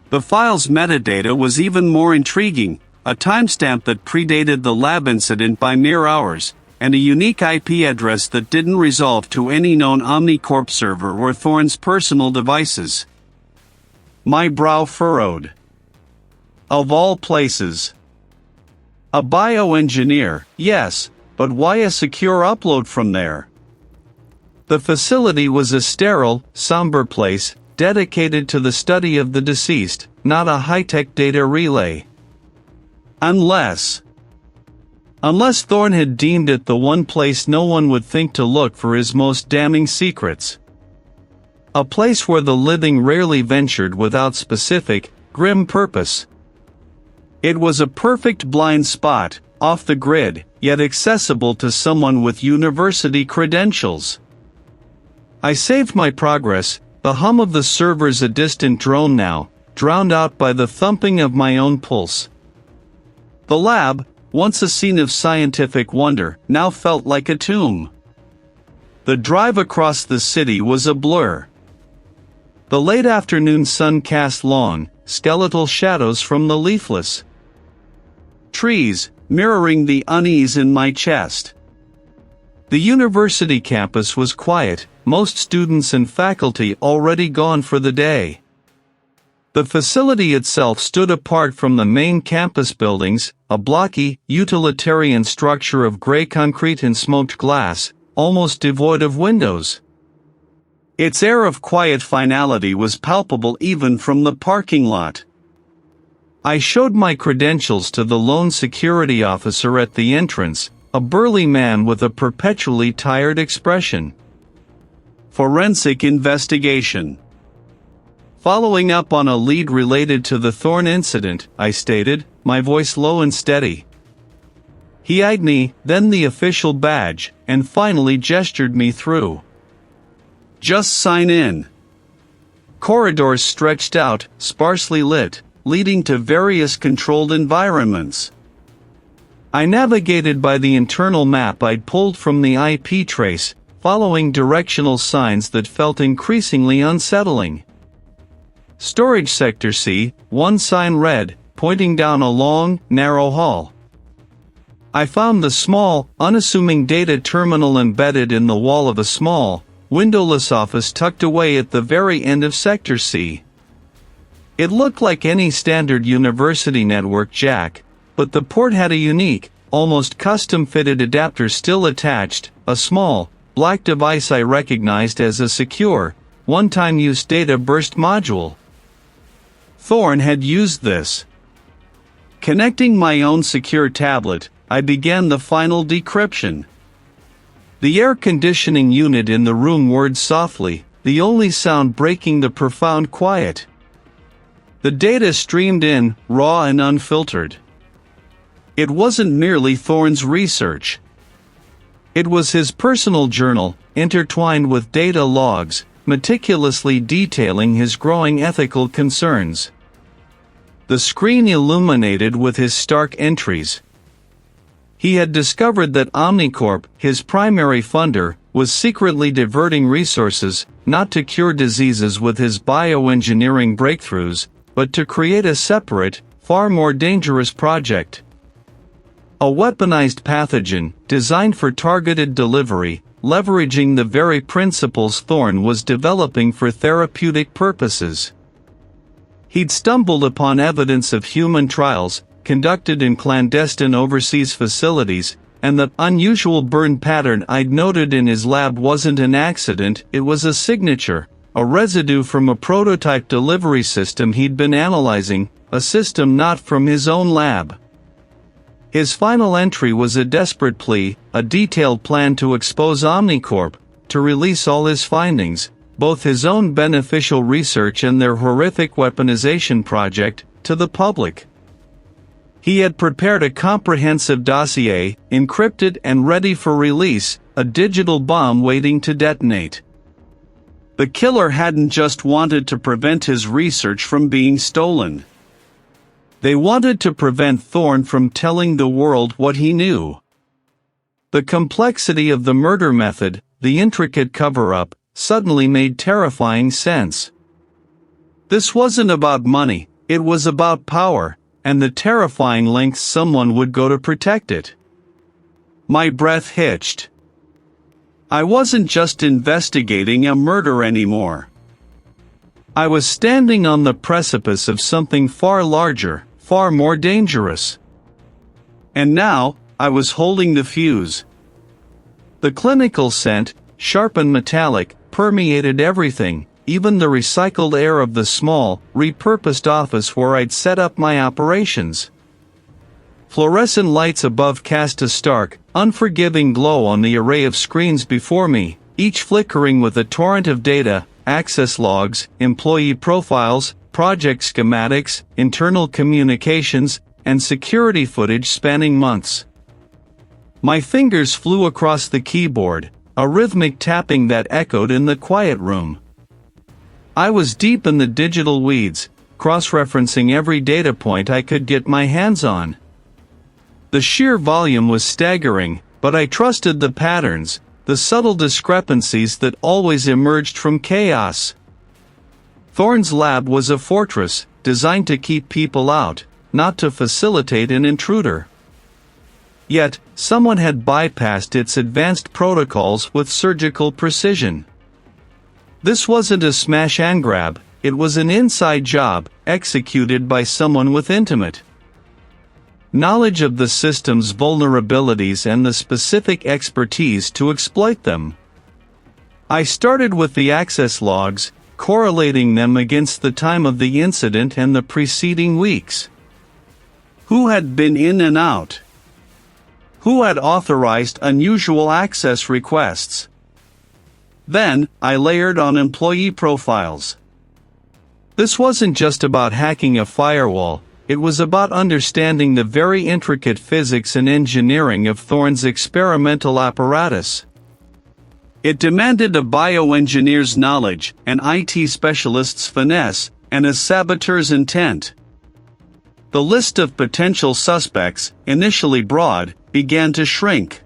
The file's metadata was even more intriguing, a timestamp that predated the lab incident by mere hours, and a unique IP address that didn't resolve to any known Omnicorp server or Thorne's personal devices. My brow furrowed. Of all places. A bioengineer, yes, but why a secure upload from there? The facility was a sterile, somber place, dedicated to the study of the deceased, not a high-tech data relay. Unless Thorne had deemed it the one place no one would think to look for his most damning secrets. A place where the living rarely ventured without specific, grim purpose. It was a perfect blind spot, off the grid, yet accessible to someone with university credentials. I saved my progress, the hum of the servers a distant drone now, drowned out by the thumping of my own pulse. The lab, once a scene of scientific wonder, now felt like a tomb. The drive across the city was a blur. The late afternoon sun cast long, skeletal shadows from the leafless trees, mirroring the unease in my chest. The university campus was quiet, most students and faculty already gone for the day. The facility itself stood apart from the main campus buildings, a blocky, utilitarian structure of gray concrete and smoked glass, almost devoid of windows. Its air of quiet finality was palpable even from the parking lot. I showed my credentials to the lone security officer at the entrance, a burly man with a perpetually tired expression. Forensic investigation. Following up on a lead related to the Thorne incident, I stated, my voice low and steady. He eyed me, then the official badge, and finally gestured me through. Just sign in. Corridors stretched out, sparsely lit, leading to various controlled environments. I navigated by the internal map I'd pulled from the IP trace, following directional signs that felt increasingly unsettling. Storage Sector C, one sign read, pointing down a long, narrow hall. I found the small, unassuming data terminal embedded in the wall of a small, windowless office tucked away at the very end of Sector C. It looked like any standard university network jack, but the port had a unique, almost custom-fitted adapter still attached, a small, black device I recognized as a secure, one-time-use data burst module. Thorne had used this. Connecting my own secure tablet, I began the final decryption. The air conditioning unit in the room whirred softly, the only sound breaking the profound quiet. The data streamed in, raw and unfiltered. It wasn't merely Thorne's research. It was his personal journal, intertwined with data logs, meticulously detailing his growing ethical concerns. The screen illuminated with his stark entries. He had discovered that Omnicorp, his primary funder, was secretly diverting resources, not to cure diseases with his bioengineering breakthroughs, but to create a separate, far more dangerous project. A weaponized pathogen, designed for targeted delivery, leveraging the very principles Thorne was developing for therapeutic purposes. He'd stumbled upon evidence of human trials, conducted in clandestine overseas facilities, and the unusual burn pattern I'd noted in his lab wasn't an accident, it was a signature, a residue from a prototype delivery system he'd been analyzing, a system not from his own lab. His final entry was a desperate plea, a detailed plan to expose Omnicorp, to release all his findings, both his own beneficial research and their horrific weaponization project, to the public. He had prepared a comprehensive dossier, encrypted and ready for release, a digital bomb waiting to detonate. The killer hadn't just wanted to prevent his research from being stolen. They wanted to prevent Thorne from telling the world what he knew. The complexity of the murder method, the intricate cover-up, suddenly made terrifying sense. This wasn't about money, it was about power, and the terrifying lengths someone would go to protect it. My breath hitched. I wasn't just investigating a murder anymore. I was standing on the precipice of something far larger, far more dangerous. And now, I was holding the fuse. The clinical scent, sharp and metallic, permeated everything, even the recycled air of the small, repurposed office where I'd set up my operations. Fluorescent lights above cast a stark, unforgiving glow on the array of screens before me, each flickering with a torrent of data, access logs, employee profiles, project schematics, internal communications, and security footage spanning months. My fingers flew across the keyboard, a rhythmic tapping that echoed in the quiet room. I was deep in the digital weeds, cross-referencing every data point I could get my hands on. The sheer volume was staggering, but I trusted the patterns, the subtle discrepancies that always emerged from chaos. Thorne's lab was a fortress, designed to keep people out, not to facilitate an intruder. Yet, someone had bypassed its advanced protocols with surgical precision. This wasn't a smash and grab, it was an inside job, executed by someone with intimate knowledge of the system's vulnerabilities and the specific expertise to exploit them. I started with the access logs, correlating them against the time of the incident and the preceding weeks. Who had been in and out? Who had authorized unusual access requests? Then, I layered on employee profiles. This wasn't just about hacking a firewall, it was about understanding the very intricate physics and engineering of Thorne's experimental apparatus. It demanded a bioengineer's knowledge, an IT specialist's finesse, and a saboteur's intent. The list of potential suspects, initially broad, began to shrink.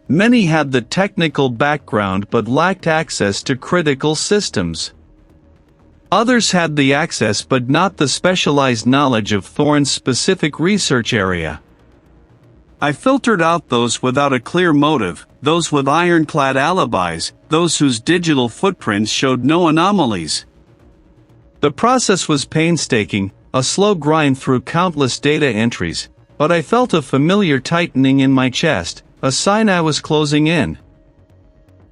Many had the technical background but lacked access to critical systems. Others had the access but not the specialized knowledge of Thorne's specific research area. I filtered out those without a clear motive, those with ironclad alibis, those whose digital footprints showed no anomalies. The process was painstaking, a slow grind through countless data entries, but I felt a familiar tightening in my chest, a sign I was closing in.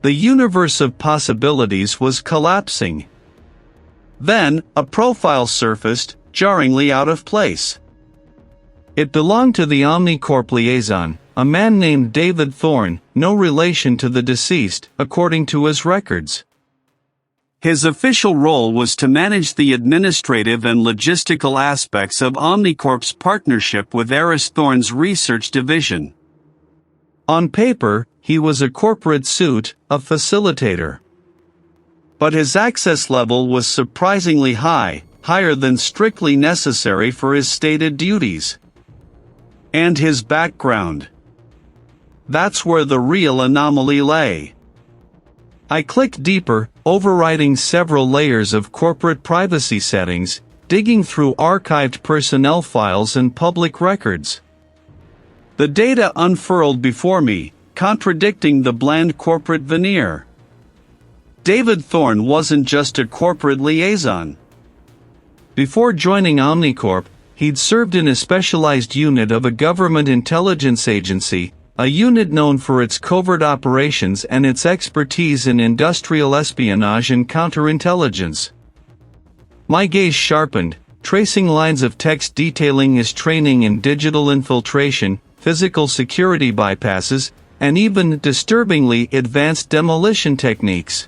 The universe of possibilities was collapsing. Then, a profile surfaced, jarringly out of place. It belonged to the Omnicorp liaison, a man named David Thorne, no relation to the deceased, according to his records. His official role was to manage the administrative and logistical aspects of Omnicorp's partnership with Eris Thorne's research division. On paper, he was a corporate suit, a facilitator. But his access level was surprisingly high, higher than strictly necessary for his stated duties. And his background. That's where the real anomaly lay. I clicked deeper, overriding several layers of corporate privacy settings, digging through archived personnel files and public records. The data unfurled before me, contradicting the bland corporate veneer. David Thorne wasn't just a corporate liaison. Before joining Omnicorp, he'd served in a specialized unit of a government intelligence agency, a unit known for its covert operations and its expertise in industrial espionage and counterintelligence. My gaze sharpened, tracing lines of text detailing his training in digital infiltration, physical security bypasses, and even disturbingly advanced demolition techniques.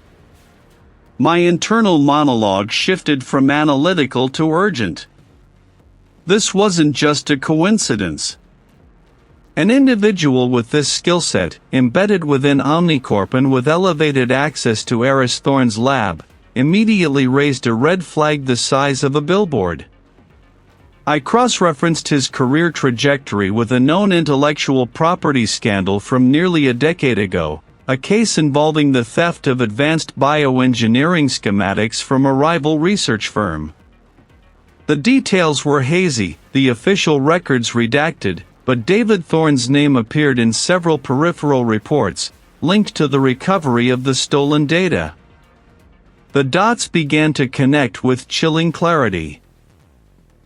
My internal monologue shifted from analytical to urgent. This wasn't just a coincidence. An individual with this skill set, embedded within Omnicorp and with elevated access to Eris Thorne's lab, immediately raised a red flag the size of a billboard. I cross-referenced his career trajectory with a known intellectual property scandal from nearly a decade ago, a case involving the theft of advanced bioengineering schematics from a rival research firm. The details were hazy, the official records redacted, but David Thorne's name appeared in several peripheral reports, linked to the recovery of the stolen data. The dots began to connect with chilling clarity.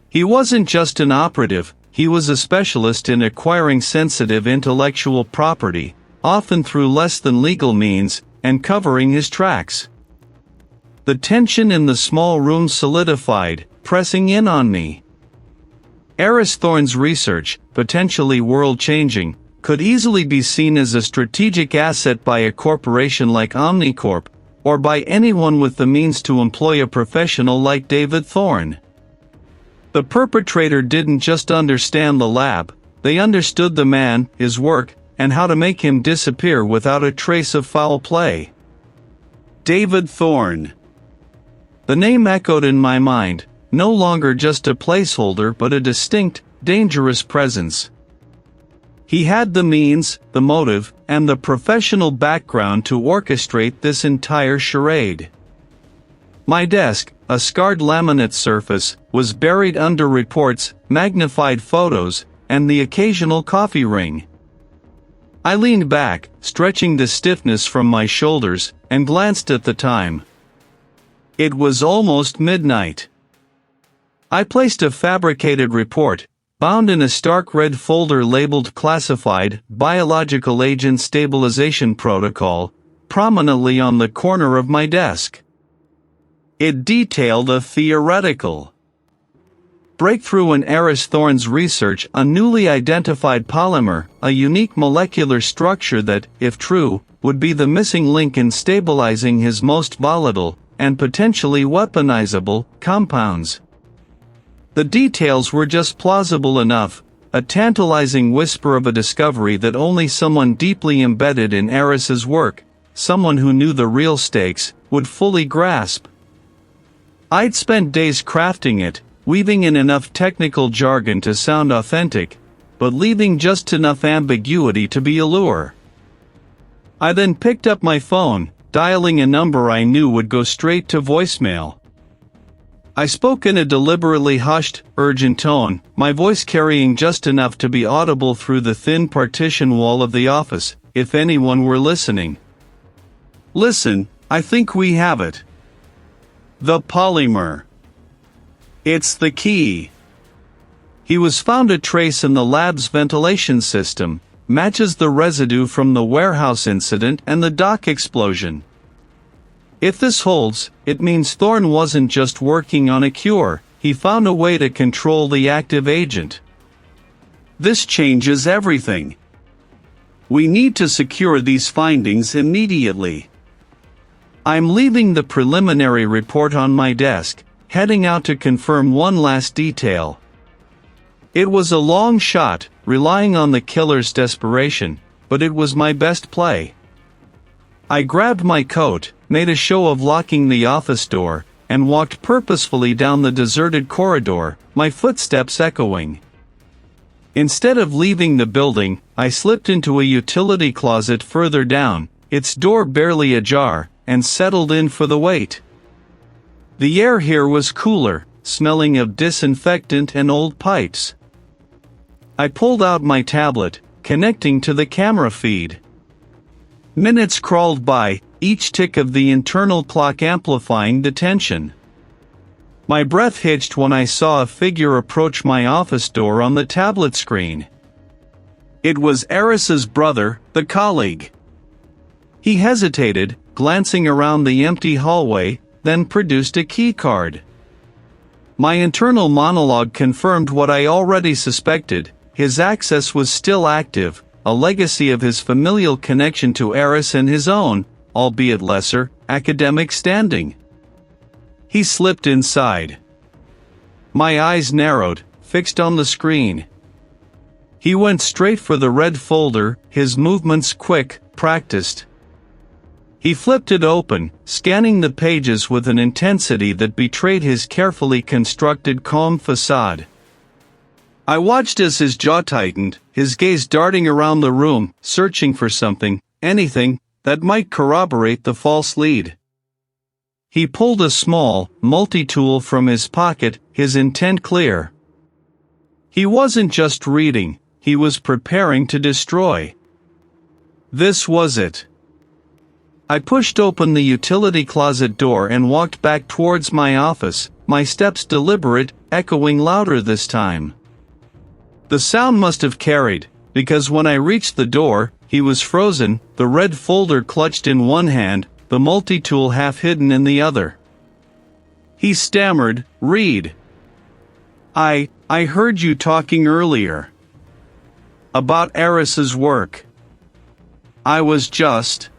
He wasn't just an operative, he was a specialist in acquiring sensitive intellectual property, often through less than legal means, and covering his tracks. The tension in the small room solidified, pressing in on me. Eris Thorne's research, potentially world-changing, could easily be seen as a strategic asset by a corporation like Omnicorp, or by anyone with the means to employ a professional like David Thorne. The perpetrator didn't just understand the lab, they understood the man, his work, and how to make him disappear without a trace of foul play. David Thorne. The name echoed in my mind, no longer just a placeholder but a distinct, dangerous presence. He had the means, the motive, and the professional background to orchestrate this entire charade. My desk, a scarred laminate surface, was buried under reports, magnified photos, and the occasional coffee ring. I leaned back, stretching the stiffness from my shoulders, and glanced at the time. It was almost midnight. I placed a fabricated report, bound in a stark red folder labeled Classified Biological Agent Stabilization Protocol, prominently on the corner of my desk. It detailed a theoretical breakthrough in Thorne's research on newly identified polymer, a unique molecular structure that, if true, would be the missing link in stabilizing his most volatile, and potentially weaponizable, compounds. The details were just plausible enough, a tantalizing whisper of a discovery that only someone deeply embedded in Eris's work, someone who knew the real stakes, would fully grasp. I'd spent days crafting it, weaving in enough technical jargon to sound authentic, but leaving just enough ambiguity to be a lure. I then picked up my phone, dialing a number I knew would go straight to voicemail. I spoke in a deliberately hushed, urgent tone, my voice carrying just enough to be audible through the thin partition wall of the office, if anyone were listening. Listen, I think we have it. The polymer. It's the key. He was found a trace in the lab's ventilation system, matches the residue from the warehouse incident and the dock explosion. If this holds, it means Thorne wasn't just working on a cure, he found a way to control the active agent. This changes everything. We need to secure these findings immediately. I'm leaving the preliminary report on my desk, heading out to confirm one last detail. It was a long shot, relying on the killer's desperation, but it was my best play. I grabbed my coat, made a show of locking the office door, and walked purposefully down the deserted corridor, my footsteps echoing. Instead of leaving the building, I slipped into a utility closet further down, its door barely ajar, and settled in for the wait. The air here was cooler, smelling of disinfectant and old pipes. I pulled out my tablet, connecting to the camera feed. Minutes crawled by, each tick of the internal clock amplifying the tension. My breath hitched when I saw a figure approach my office door on the tablet screen. It was Eris's brother, the colleague. He hesitated, glancing around the empty hallway, then produced a keycard. My internal monologue confirmed what I already suspected. His access was still active, a legacy of his familial connection to Eris and his own, albeit lesser, academic standing. He slipped inside. My eyes narrowed, fixed on the screen. He went straight for the red folder, his movements quick, practiced. He flipped it open, scanning the pages with an intensity that betrayed his carefully constructed calm facade. I watched as his jaw tightened, his gaze darting around the room, searching for something, anything, that might corroborate the false lead. He pulled a small, multi-tool from his pocket, his intent clear. He wasn't just reading, he was preparing to destroy. This was it. I pushed open the utility closet door and walked back towards my office, my steps deliberate, echoing louder this time. The sound must have carried, because when I reached the door, he was frozen, the red folder clutched in one hand, the multi-tool half hidden in the other. He stammered, "Read. I heard you talking earlier. About Eris's work. I was just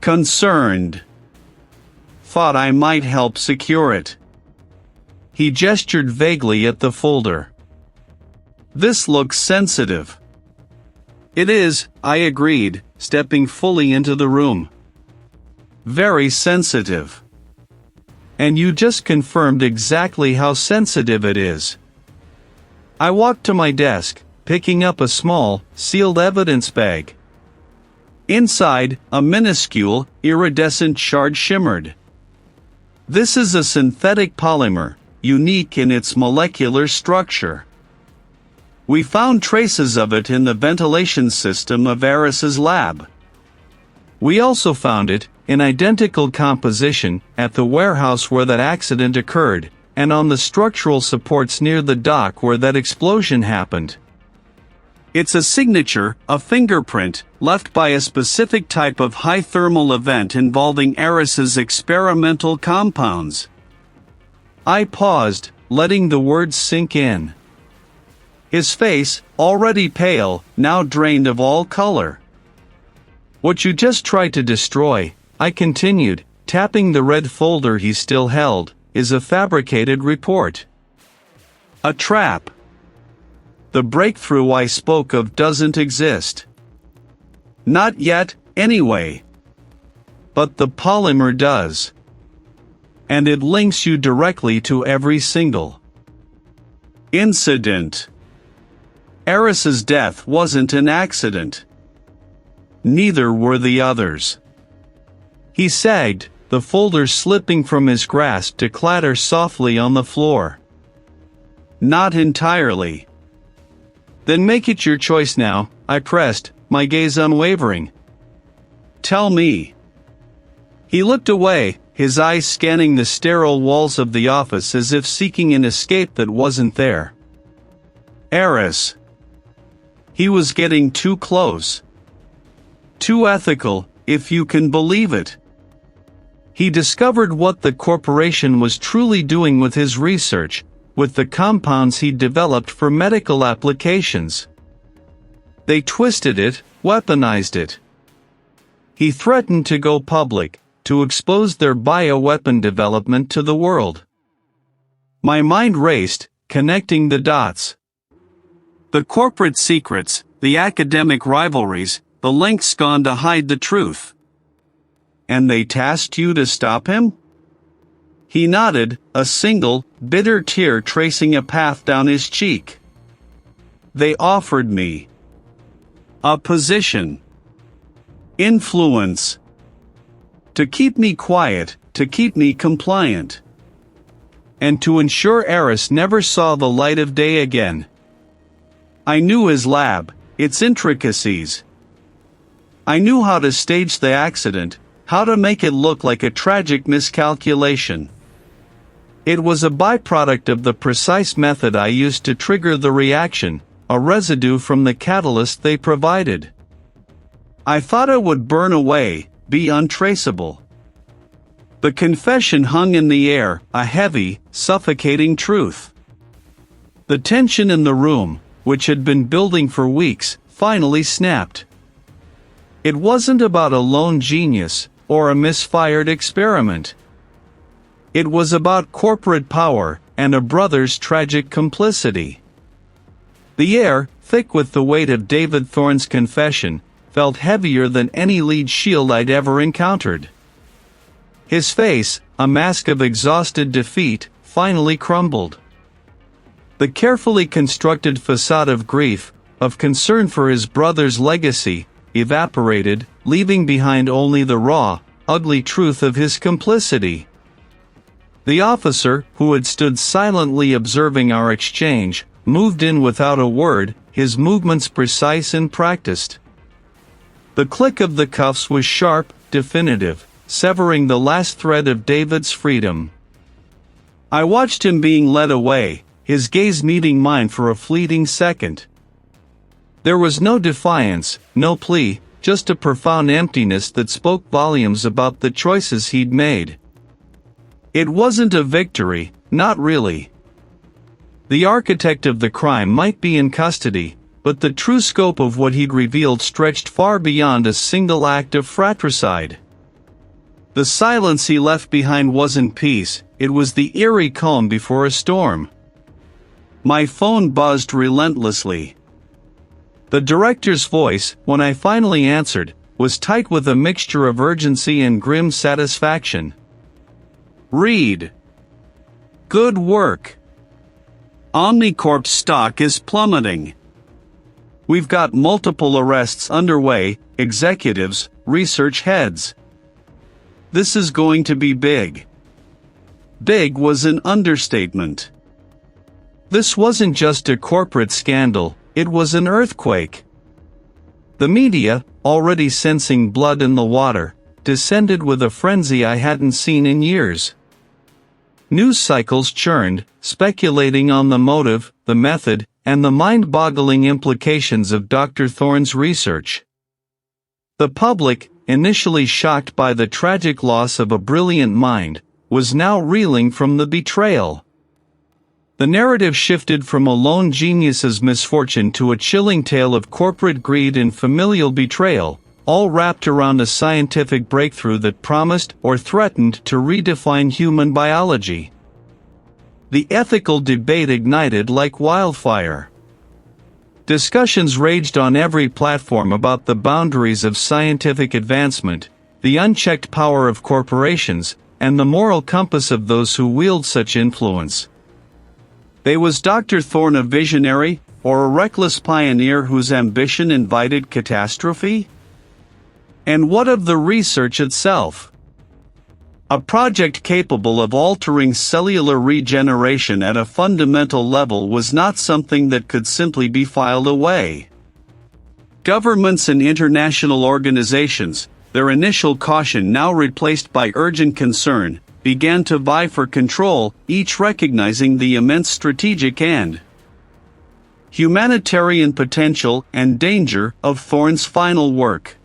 concerned. Thought I might help secure it." He gestured vaguely at the folder. "This looks sensitive." "It is," I agreed, stepping fully into the room. "Very sensitive. And you just confirmed exactly how sensitive it is." I walked to my desk, picking up a small, sealed evidence bag. Inside, a minuscule, iridescent shard shimmered. This is a synthetic polymer, unique in its molecular structure. We found traces of it in the ventilation system of Eris's lab. We also found it, in identical composition, at the warehouse where that accident occurred, and on the structural supports near the dock where that explosion happened. It's a signature, a fingerprint, left by a specific type of high thermal event involving Eris's experimental compounds. I paused, letting the words sink in. His face, already pale, now drained of all color. What you just tried to destroy, I continued, tapping the red folder he still held, is a fabricated report. A trap. The breakthrough I spoke of doesn't exist. Not yet, anyway. But the polymer does. And it links you directly to every single incident. Eris's death wasn't an accident. Neither were the others. He sagged, the folder slipping from his grasp to clatter softly on the floor. Not entirely. Then make it your choice now, I pressed, my gaze unwavering. Tell me. He looked away, his eyes scanning the sterile walls of the office as if seeking an escape that wasn't there. Eris. He was getting too close. Too ethical, if you can believe it. He discovered what the corporation was truly doing with his research, with the compounds he'd developed for medical applications. They twisted it, weaponized it. He threatened to go public, to expose their bioweapon development to the world. My mind raced, connecting the dots. The corporate secrets, the academic rivalries, the lengths gone to hide the truth. And they tasked you to stop him? He nodded, a single, bitter tear tracing a path down his cheek. They offered me a position, influence, to keep me quiet, to keep me compliant, and to ensure Eris never saw the light of day again. I knew his lab, its intricacies. I knew how to stage the accident, how to make it look like a tragic miscalculation. It was a byproduct of the precise method I used to trigger the reaction, a residue from the catalyst they provided. I thought it would burn away, be untraceable. The confession hung in the air, a heavy, suffocating truth. The tension in the room, which had been building for weeks, finally snapped. It wasn't about a lone genius, or a misfired experiment. It was about corporate power, and a brother's tragic complicity. The air, thick with the weight of David Thorne's confession, felt heavier than any lead shield I'd ever encountered. His face, a mask of exhausted defeat, finally crumbled. The carefully constructed facade of grief, of concern for his brother's legacy, evaporated, leaving behind only the raw, ugly truth of his complicity. The officer, who had stood silently observing our exchange, moved in without a word, his movements precise and practiced. The click of the cuffs was sharp, definitive, severing the last thread of David's freedom. I watched him being led away, his gaze meeting mine for a fleeting second. There was no defiance, no plea, just a profound emptiness that spoke volumes about the choices he'd made. It wasn't a victory, not really. The architect of the crime might be in custody, but the true scope of what he'd revealed stretched far beyond a single act of fratricide. The silence he left behind wasn't peace, it was the eerie calm before a storm. My phone buzzed relentlessly. The director's voice, when I finally answered, was tight with a mixture of urgency and grim satisfaction. Read. Good work. Omnicorp's stock is plummeting. We've got multiple arrests underway, executives, research heads. This is going to be big. Big was an understatement. This wasn't just a corporate scandal, it was an earthquake. The media, already sensing blood in the water, descended with a frenzy I hadn't seen in years. News cycles churned, speculating on the motive, the method, and the mind-boggling implications of Dr. Thorne's research. The public, initially shocked by the tragic loss of a brilliant mind, was now reeling from the betrayal. The narrative shifted from a lone genius's misfortune to a chilling tale of corporate greed and familial betrayal, all wrapped around a scientific breakthrough that promised or threatened to redefine human biology. The ethical debate ignited like wildfire. Discussions raged on every platform about the boundaries of scientific advancement, the unchecked power of corporations, and the moral compass of those who wield such influence. Was Dr. Thorne a visionary, or a reckless pioneer whose ambition invited catastrophe? And what of the research itself? A project capable of altering cellular regeneration at a fundamental level was not something that could simply be filed away. Governments and international organizations, their initial caution now replaced by urgent concern, began to vie for control, each recognizing the immense strategic and humanitarian potential and danger of Thorne's final work.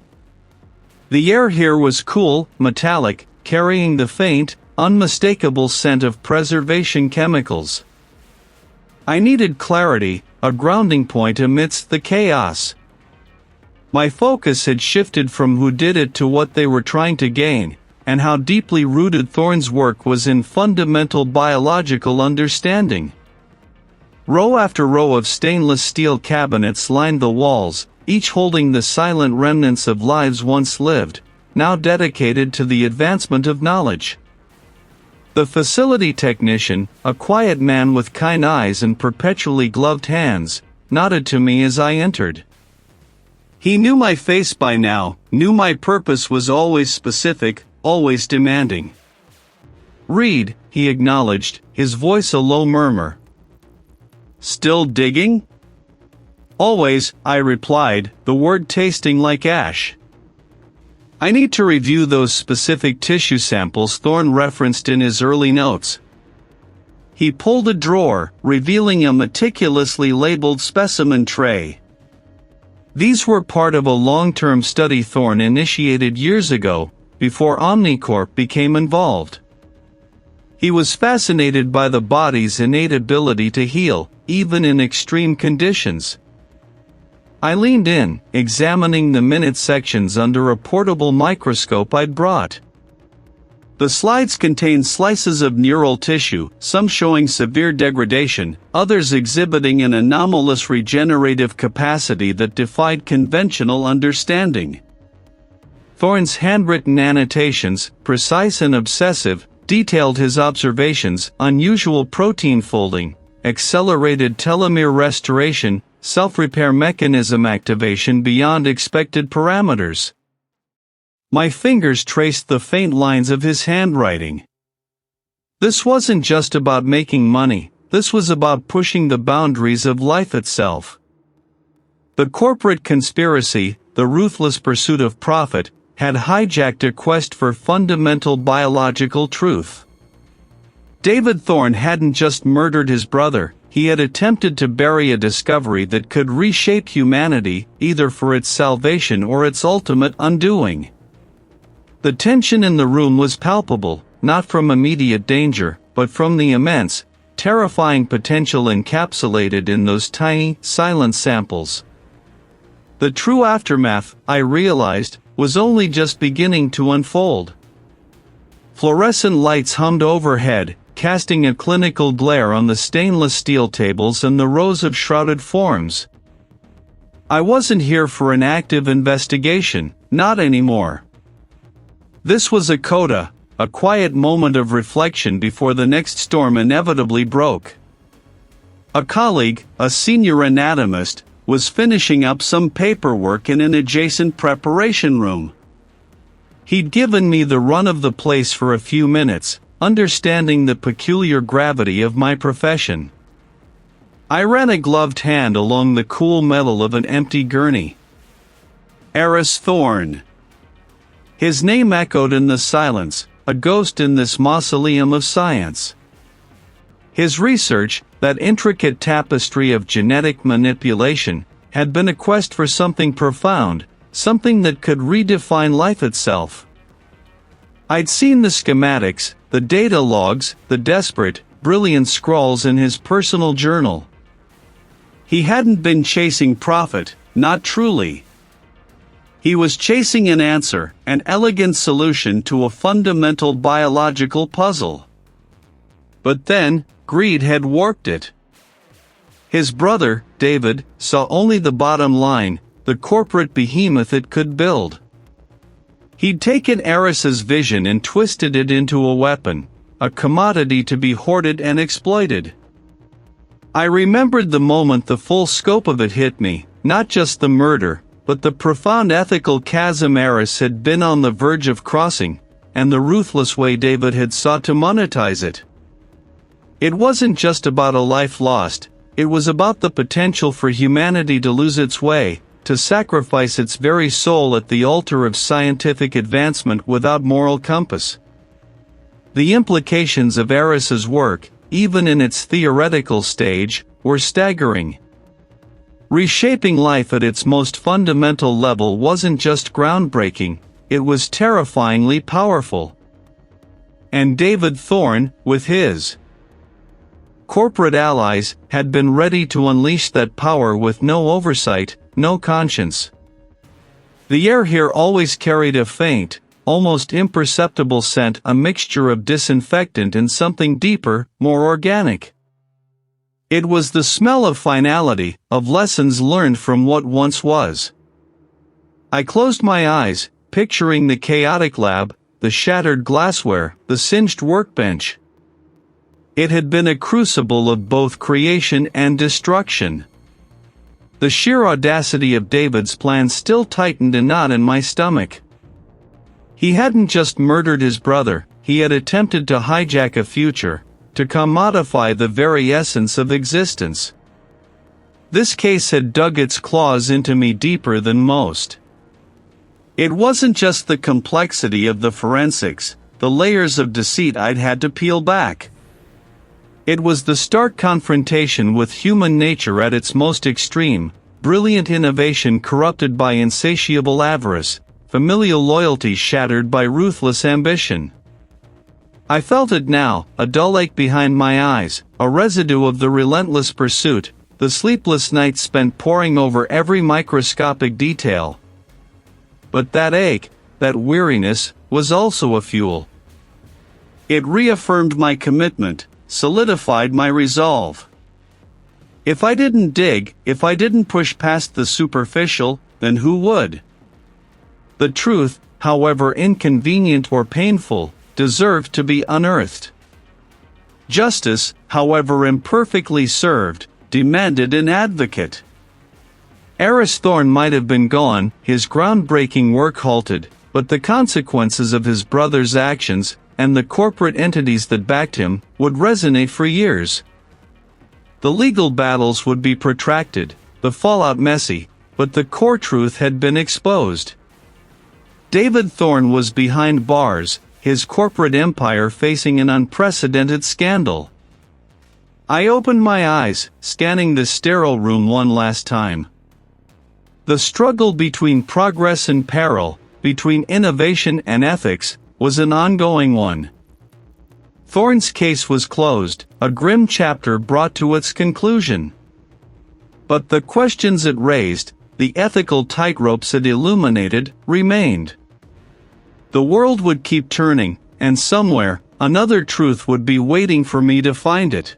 The air here was cool, metallic, carrying the faint, unmistakable scent of preservation chemicals. I needed clarity, a grounding point amidst the chaos. My focus had shifted from who did it to what they were trying to gain, and how deeply rooted Thorne's work was in fundamental biological understanding. Row after row of stainless steel cabinets lined the walls, each holding the silent remnants of lives once lived, now dedicated to the advancement of knowledge. The facility technician, a quiet man with kind eyes and perpetually gloved hands, nodded to me as I entered. He knew my face by now, knew my purpose was always specific, always demanding. "Read," he acknowledged, his voice a low murmur. "Still digging?" "Always," I replied, the word tasting like ash. "I need to review those specific tissue samples Thorne referenced in his early notes." He pulled a drawer, revealing a meticulously labeled specimen tray. These were part of a long-term study Thorne initiated years ago, before Omnicorp became involved. He was fascinated by the body's innate ability to heal, even in extreme conditions. I leaned in, examining the minute sections under a portable microscope I'd brought. The slides contained slices of neural tissue, some showing severe degradation, others exhibiting an anomalous regenerative capacity that defied conventional understanding. Thorne's handwritten annotations, precise and obsessive, detailed his observations: unusual protein folding, accelerated telomere restoration, self-repair mechanism activation beyond expected parameters. My fingers traced the faint lines of his handwriting. This wasn't just about making money, this was about pushing the boundaries of life itself. The corporate conspiracy, the ruthless pursuit of profit, had hijacked a quest for fundamental biological truth. David Thorne hadn't just murdered his brother, he had attempted to bury a discovery that could reshape humanity, either for its salvation or its ultimate undoing. The tension in the room was palpable, not from immediate danger, but from the immense, terrifying potential encapsulated in those tiny, silent samples. The true aftermath, I realized, was only just beginning to unfold. Fluorescent lights hummed overhead, casting a clinical glare on the stainless steel tables and the rows of shrouded forms. I wasn't here for an active investigation, not anymore. This was a coda, a quiet moment of reflection before the next storm inevitably broke. A colleague, a senior anatomist, was finishing up some paperwork in an adjacent preparation room. He'd given me the run of the place for a few minutes, understanding the peculiar gravity of my profession. I ran a gloved hand along the cool metal of an empty gurney. Eris Thorne. His name echoed in the silence, a ghost in this mausoleum of science. His research, that intricate tapestry of genetic manipulation, had been a quest for something profound, something that could redefine life itself. I'd seen the schematics, the data logs, the desperate, brilliant scrawls in his personal journal. He hadn't been chasing profit, not truly. He was chasing an answer, an elegant solution to a fundamental biological puzzle. But then, greed had warped it. His brother, David, saw only the bottom line, the corporate behemoth it could build. He'd taken Eris's vision and twisted it into a weapon, a commodity to be hoarded and exploited. I remembered the moment the full scope of it hit me, not just the murder, but the profound ethical chasm Eris had been on the verge of crossing, and the ruthless way David had sought to monetize it. It wasn't just about a life lost, it was about the potential for humanity to lose its way, to sacrifice its very soul at the altar of scientific advancement without moral compass. The implications of Eris's work, even in its theoretical stage, were staggering. Reshaping life at its most fundamental level wasn't just groundbreaking, it was terrifyingly powerful. And David Thorne, with his corporate allies, had been ready to unleash that power with no oversight, no conscience. The air here always carried a faint, almost imperceptible scent, a mixture of disinfectant and something deeper, more organic. It was the smell of finality, of lessons learned from what once was. I closed my eyes, picturing the chaotic lab, the shattered glassware, the singed workbench. It had been a crucible of both creation and destruction. The sheer audacity of David's plan still tightened a knot in my stomach. He hadn't just murdered his brother, he had attempted to hijack a future, to commodify the very essence of existence. This case had dug its claws into me deeper than most. It wasn't just the complexity of the forensics, the layers of deceit I'd had to peel back. It was the stark confrontation with human nature at its most extreme, brilliant innovation corrupted by insatiable avarice, familial loyalty shattered by ruthless ambition. I felt it now, a dull ache behind my eyes, a residue of the relentless pursuit, the sleepless nights spent poring over every microscopic detail. But that ache, that weariness, was also a fuel. It reaffirmed my commitment, solidified my resolve. If I didn't dig, if I didn't push past the superficial, then who would? The truth, however inconvenient or painful, deserved to be unearthed. Justice, however imperfectly served, demanded an advocate. Eris Thorne might have been gone, his groundbreaking work halted, but the consequences of his brother's actions, and the corporate entities that backed him, would resonate for years. The legal battles would be protracted, the fallout messy, but the core truth had been exposed. David Thorne was behind bars, his corporate empire facing an unprecedented scandal. I opened my eyes, scanning the sterile room one last time. The struggle between progress and peril, between innovation and ethics, was an ongoing one. Thorne's case was closed, a grim chapter brought to its conclusion. But the questions it raised, the ethical tightropes it illuminated, remained. The world would keep turning, and somewhere, another truth would be waiting for me to find it.